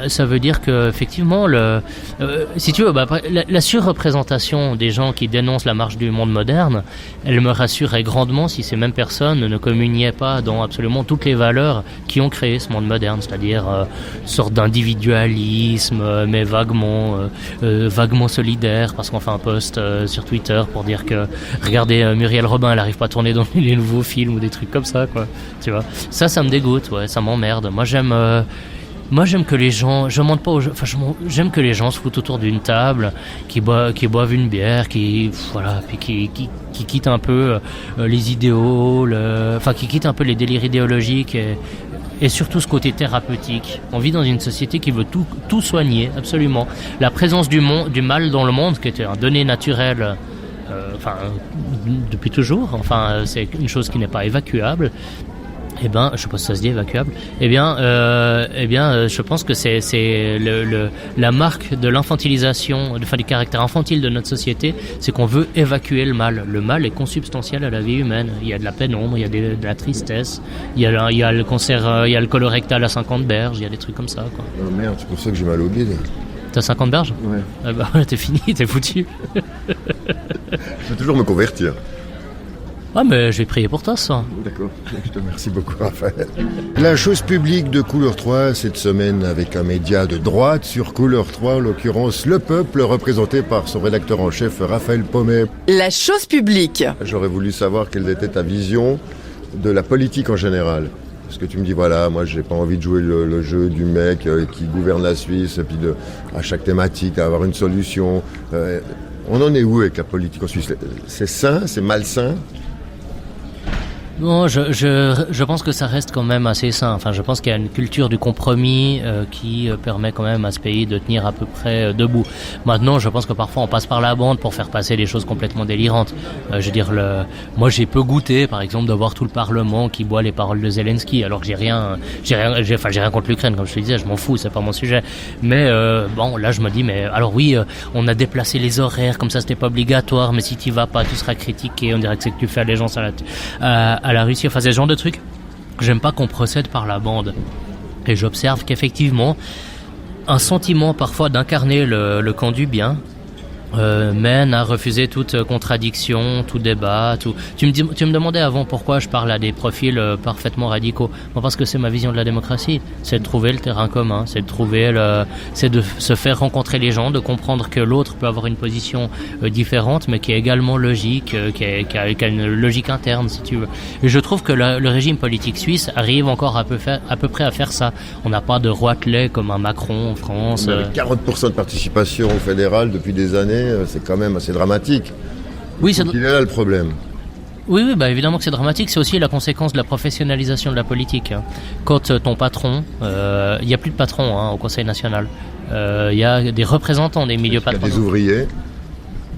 Ça veut dire que effectivement, si tu veux, la surreprésentation des gens qui dénoncent la marche du monde moderne, elle me rassurerait grandement si ces mêmes personnes ne communiaient pas dans absolument toutes les valeurs qui ont créé ce monde moderne, c'est-à-dire une sorte d'individualisme, mais vaguement solidaire, parce qu'on fait un post sur Twitter pour dire que regardez, Muriel Robin, elle arrive pas à tourner dans les nouveaux films ou des trucs comme ça, quoi. Tu vois, ça me dégoûte, ouais, ça m'emmerde. Moi, j'aime que les gens, j'aime que les gens se foutent autour d'une table, qui boivent une bière, puis qui quittent un peu les idéaux, qui quittent un peu les délires idéologiques et surtout ce côté thérapeutique. On vit dans une société qui veut tout soigner, absolument. La présence du mal dans le monde, qui était un donné naturel, depuis toujours, c'est une chose qui n'est pas évacuable. Je sais pas si ça se dit évacuable. Je pense que c'est la marque de l'infantilisation, du caractère infantile de notre société, c'est qu'on veut évacuer le mal. Le mal est consubstantiel à la vie humaine. Il y a de la pénombre, il y a de la tristesse, il y a le cancer, il y a le colorectal à 50 berges, il y a des trucs comme ça, quoi. Oh merde, c'est pour ça que j'ai mal au bide. T'as 50 berges? Ouais. T'es fini, t'es foutu. Je peux toujours me convertir. Ah, mais je vais prier pour toi, ça. D'accord, je te remercie beaucoup, Raphaël. La chose publique de Couleur 3, cette semaine avec un média de droite sur Couleur 3, en l'occurrence Le Peuple, représenté par son rédacteur en chef, Raphaël Pommet. La chose publique. J'aurais voulu savoir quelle était ta vision de la politique en général. Parce que tu me dis, voilà, moi j'ai pas envie de jouer le jeu du mec qui gouverne la Suisse, et puis à chaque thématique, avoir une solution. On en est où avec la politique en Suisse? C'est sain, c'est malsain? Non, je pense que ça reste quand même assez sain. Je pense qu'il y a une culture du compromis qui permet quand même à ce pays de tenir à peu près debout. Maintenant, je pense que parfois on passe par la bande pour faire passer des choses complètement délirantes. Moi j'ai peu goûté, par exemple, de voir tout le Parlement qui boit les paroles de Zelensky, alors que j'ai rien contre l'Ukraine, comme je te disais, je m'en fous, c'est pas mon sujet. Mais là je me dis, mais alors oui, on a déplacé les horaires, comme ça c'était pas obligatoire, mais si t'y vas pas, tu seras critiqué, on dirait que c'est que tu fais allégeance à la Russie, c'est ce genre de trucs. J'aime pas qu'on procède par la bande. Et j'observe qu'effectivement, un sentiment parfois d'incarner le camp du bien mène à refuser toute contradiction, tout débat, tout. Tu me demandais avant pourquoi je parle à des profils parfaitement radicaux. Moi, parce que c'est ma vision de la démocratie. C'est de trouver le terrain commun, c'est de se faire rencontrer les gens, de comprendre que l'autre peut avoir une position différente, mais qui est également logique, qui a une logique interne, si tu veux. Et je trouve que le régime politique suisse arrive encore à peu près à faire ça. On n'a pas de roitelet comme un Macron en France. Avec 40% de participation au fédéral depuis des années, c'est quand même assez dramatique. Oui, il est là le problème. Oui, évidemment que c'est dramatique. C'est aussi la conséquence de la professionnalisation de la politique. Quand ton patron, il n'y a plus de patron au Conseil national. Il y a des représentants des milieux patrons. Il y a des ouvriers.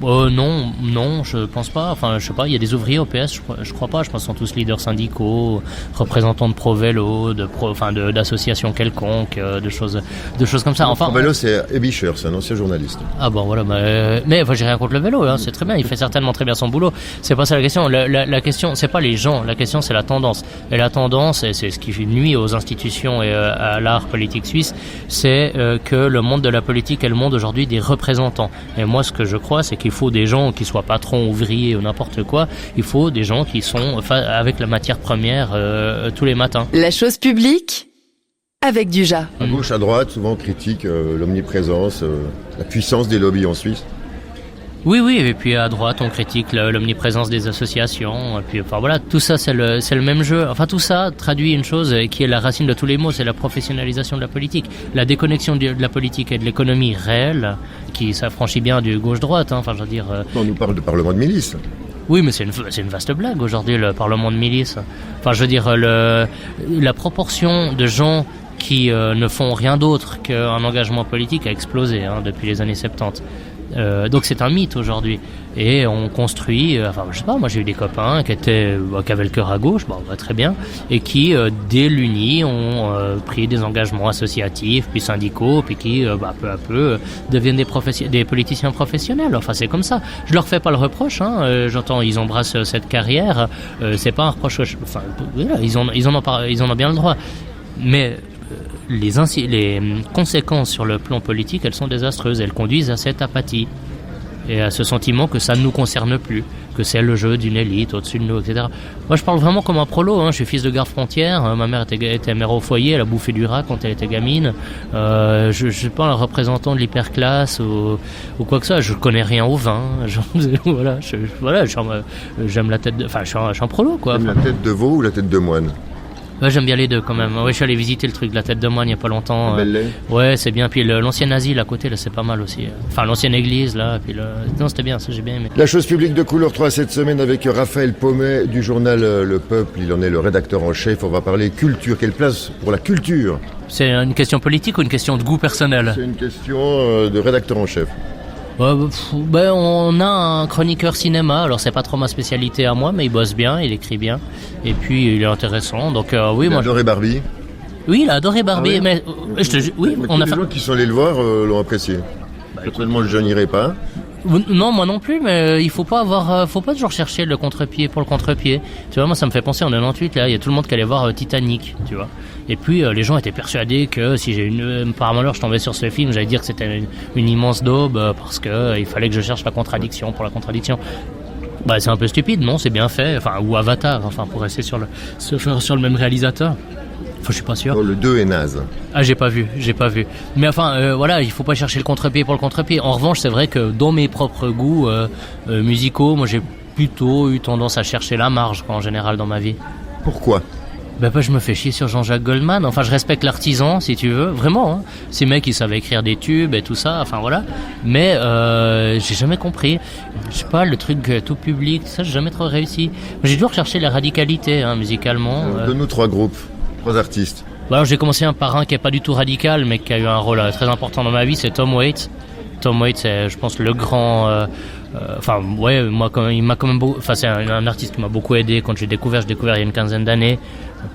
Non, je pense pas. Je sais pas, il y a des ouvriers au PS, je crois pas. Je pense qu'ils sont tous leaders syndicaux, représentants de Pro-Vélo, d'associations quelconques, de choses comme ça. Pro-Vélo, c'est Ebischer, c'est un ancien journaliste. Ah bon, voilà. Mais j'ai rien contre le vélo, c'est très bien. Il fait certainement très bien son boulot. C'est pas ça la question. La question, c'est pas les gens. La question, c'est la tendance. Et la tendance, et c'est ce qui nuit aux institutions et à l'art politique suisse, c'est que le monde de la politique est le monde aujourd'hui des représentants. Et moi, ce que je crois, c'est qu'il faut des gens qui soient patrons, ouvriers ou n'importe quoi. Il faut des gens qui sont avec la matière première tous les matins. La chose publique avec Dujat. À gauche, à droite, souvent on critique l'omniprésence, la puissance des lobbies en Suisse. Oui, et puis à droite on critique l'omniprésence des associations, et puis tout ça c'est le même jeu. Tout ça traduit une chose qui est la racine de tous les maux, c'est la professionnalisation de la politique, la déconnexion de la politique et de l'économie réelle, qui s'affranchit bien du gauche-droite. On nous parle de parlement de milices. Oui, mais c'est une vaste blague aujourd'hui, le Parlement de milice. Enfin, je veux dire, la proportion de gens qui ne font rien d'autre qu'un engagement politique a explosé depuis les années 70. Donc c'est un mythe aujourd'hui. Et on construit, je sais pas, moi j'ai eu des copains qui avaient le cœur à gauche, très bien, et qui, dès l'Uni, ont pris des engagements associatifs, puis syndicaux, puis qui, peu à peu, deviennent des politiciens professionnels. Enfin, c'est comme ça. Je leur fais pas le reproche, j'entends, ils embrassent cette carrière, c'est pas un reproche, ils en ont bien le droit. Mais les conséquences sur le plan politique, elles sont désastreuses. Elles conduisent à cette apathie et à ce sentiment que ça ne nous concerne plus, que c'est le jeu d'une élite au-dessus de nous, etc. Moi, je parle vraiment comme un prolo. Je suis fils de garde frontière. Ma mère était mère au foyer. Elle a bouffé du rat quand elle était gamine. Je suis pas un représentant de l'hyperclasse ou quoi que ça. Je connais rien au vin. J'aime la tête de... Enfin, je suis un prolo, quoi. T'aimes la tête de veau ou la tête de moine? Ouais, j'aime bien les deux quand même. Ouais, je suis allé visiter le truc de la tête de moine il y a pas longtemps. Ouais, c'est bien. Puis l'ancien asile à côté, là, c'est pas mal aussi. Enfin, l'ancienne église, là. Puis non, c'était bien, ça, j'ai bien aimé. La chose publique de Couleur 3 cette semaine avec Raphaël Pommet du journal Le Peuple. Il en est le rédacteur en chef. On va parler culture. Quelle place pour la culture? C'est une question politique ou une question de goût personnel? C'est une question de rédacteur en chef. On a un chroniqueur cinéma, alors c'est pas trop ma spécialité à moi, mais il bosse bien, il écrit bien, et puis il est intéressant, donc oui. Il a adoré Barbie. Oui, il a adoré Barbie, oui. mais oui, mais tous les gens qui sont allés le voir l'ont apprécié. Certainement, je n'irai pas. Non, moi non plus, mais il faut pas toujours chercher le contre-pied pour le contre-pied. Tu vois, moi ça me fait penser en 98, là, il y a tout le monde qui allait voir Titanic, tu vois. Et puis les gens étaient persuadés que si par malheur je tombais sur ce film, j'allais dire que c'était une immense daube parce que il fallait que je cherche la contradiction pour la contradiction. C'est un peu stupide, non? C'est bien fait, ou Avatar, pour rester sur le même réalisateur. Je suis pas sûr. Non, le 2 est naze. Ah, j'ai pas vu. Mais il faut pas chercher le contre-pied pour le contre-pied. En revanche, c'est vrai que dans mes propres goûts musicaux, moi j'ai plutôt eu tendance à chercher la marge, en général, dans ma vie. Pourquoi? Je me fais chier sur Jean-Jacques Goldman. Enfin, je respecte l'artisan, si tu veux, vraiment. Ces mecs, ils savaient écrire des tubes et tout ça. Mais j'ai jamais compris. Je sais pas, le truc tout public, ça, j'ai jamais trop réussi. J'ai toujours cherché la radicalité, musicalement. Donne-nous 3 groupes, 3 artistes. Alors, j'ai commencé par un qui est pas du tout radical, mais qui a eu un rôle très important dans ma vie, c'est Tom Waits. Tom Waits, c'est, je pense, le grand. Moi, il m'a quand même beaucoup. Enfin, c'est un artiste qui m'a beaucoup aidé quand j'ai découvert il y a une quinzaine d'années.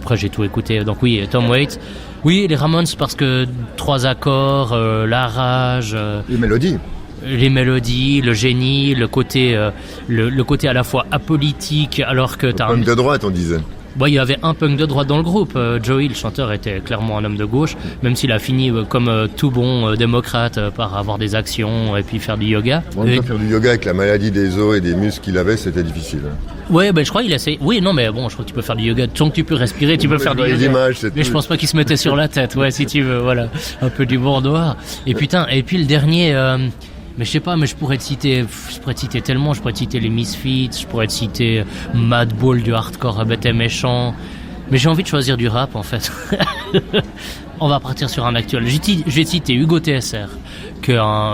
Après, j'ai tout écouté. Donc oui, Tom Waits. Oui, les Ramones parce que 3 accords, la rage. Les mélodies. Les mélodies, le génie, le côté à la fois apolitique, alors que t'as punk de droite, on disait. Il y avait un punk de droite dans le groupe. Joey, le chanteur, était clairement un homme de gauche, même s'il a fini comme tout bon démocrate par avoir des actions et puis faire du yoga. Faire du yoga avec la maladie des os et des muscles qu'il avait, c'était difficile. Ouais, je crois qu'il essaie. Oui, non, mais bon, je crois que tu peux faire du yoga. Tant que tu peux respirer, tu peux faire du yoga. Images, mais je pense pas qu'il se mettait sur la tête. Ouais, si tu veux, voilà. Un peu du noir. Et puis le dernier, mais je sais pas, mais je pourrais te citer tellement, je pourrais te citer les Misfits, je pourrais te citer Madball du hardcore bête et méchant, mais j'ai envie de choisir du rap en fait. On va partir sur un actuel. Je vais te citer Hugo TSR,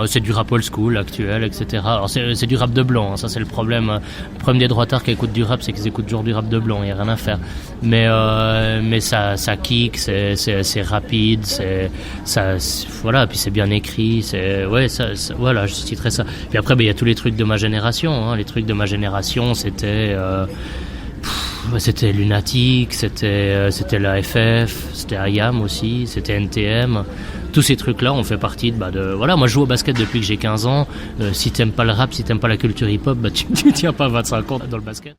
c'est du rap old school actuel, etc. Alors c'est du rap de blanc, ça c'est le problème. Le problème des droitards qui écoutent du rap, c'est qu'ils écoutent toujours du rap de blanc, il y a rien à faire. Mais ça kick, c'est rapide, puis c'est bien écrit, voilà, je citerai ça. Puis après, il y a tous les trucs de ma génération, les trucs de ma génération, c'était Lunatic, c'était la FF, c'était IAM aussi, c'était NTM. Tous ces trucs-là ont fait partie moi je joue au basket depuis que j'ai 15 ans. Si t'aimes pas le rap, si t'aimes pas la culture hip-hop, tu tiens pas 25 ans dans le basket.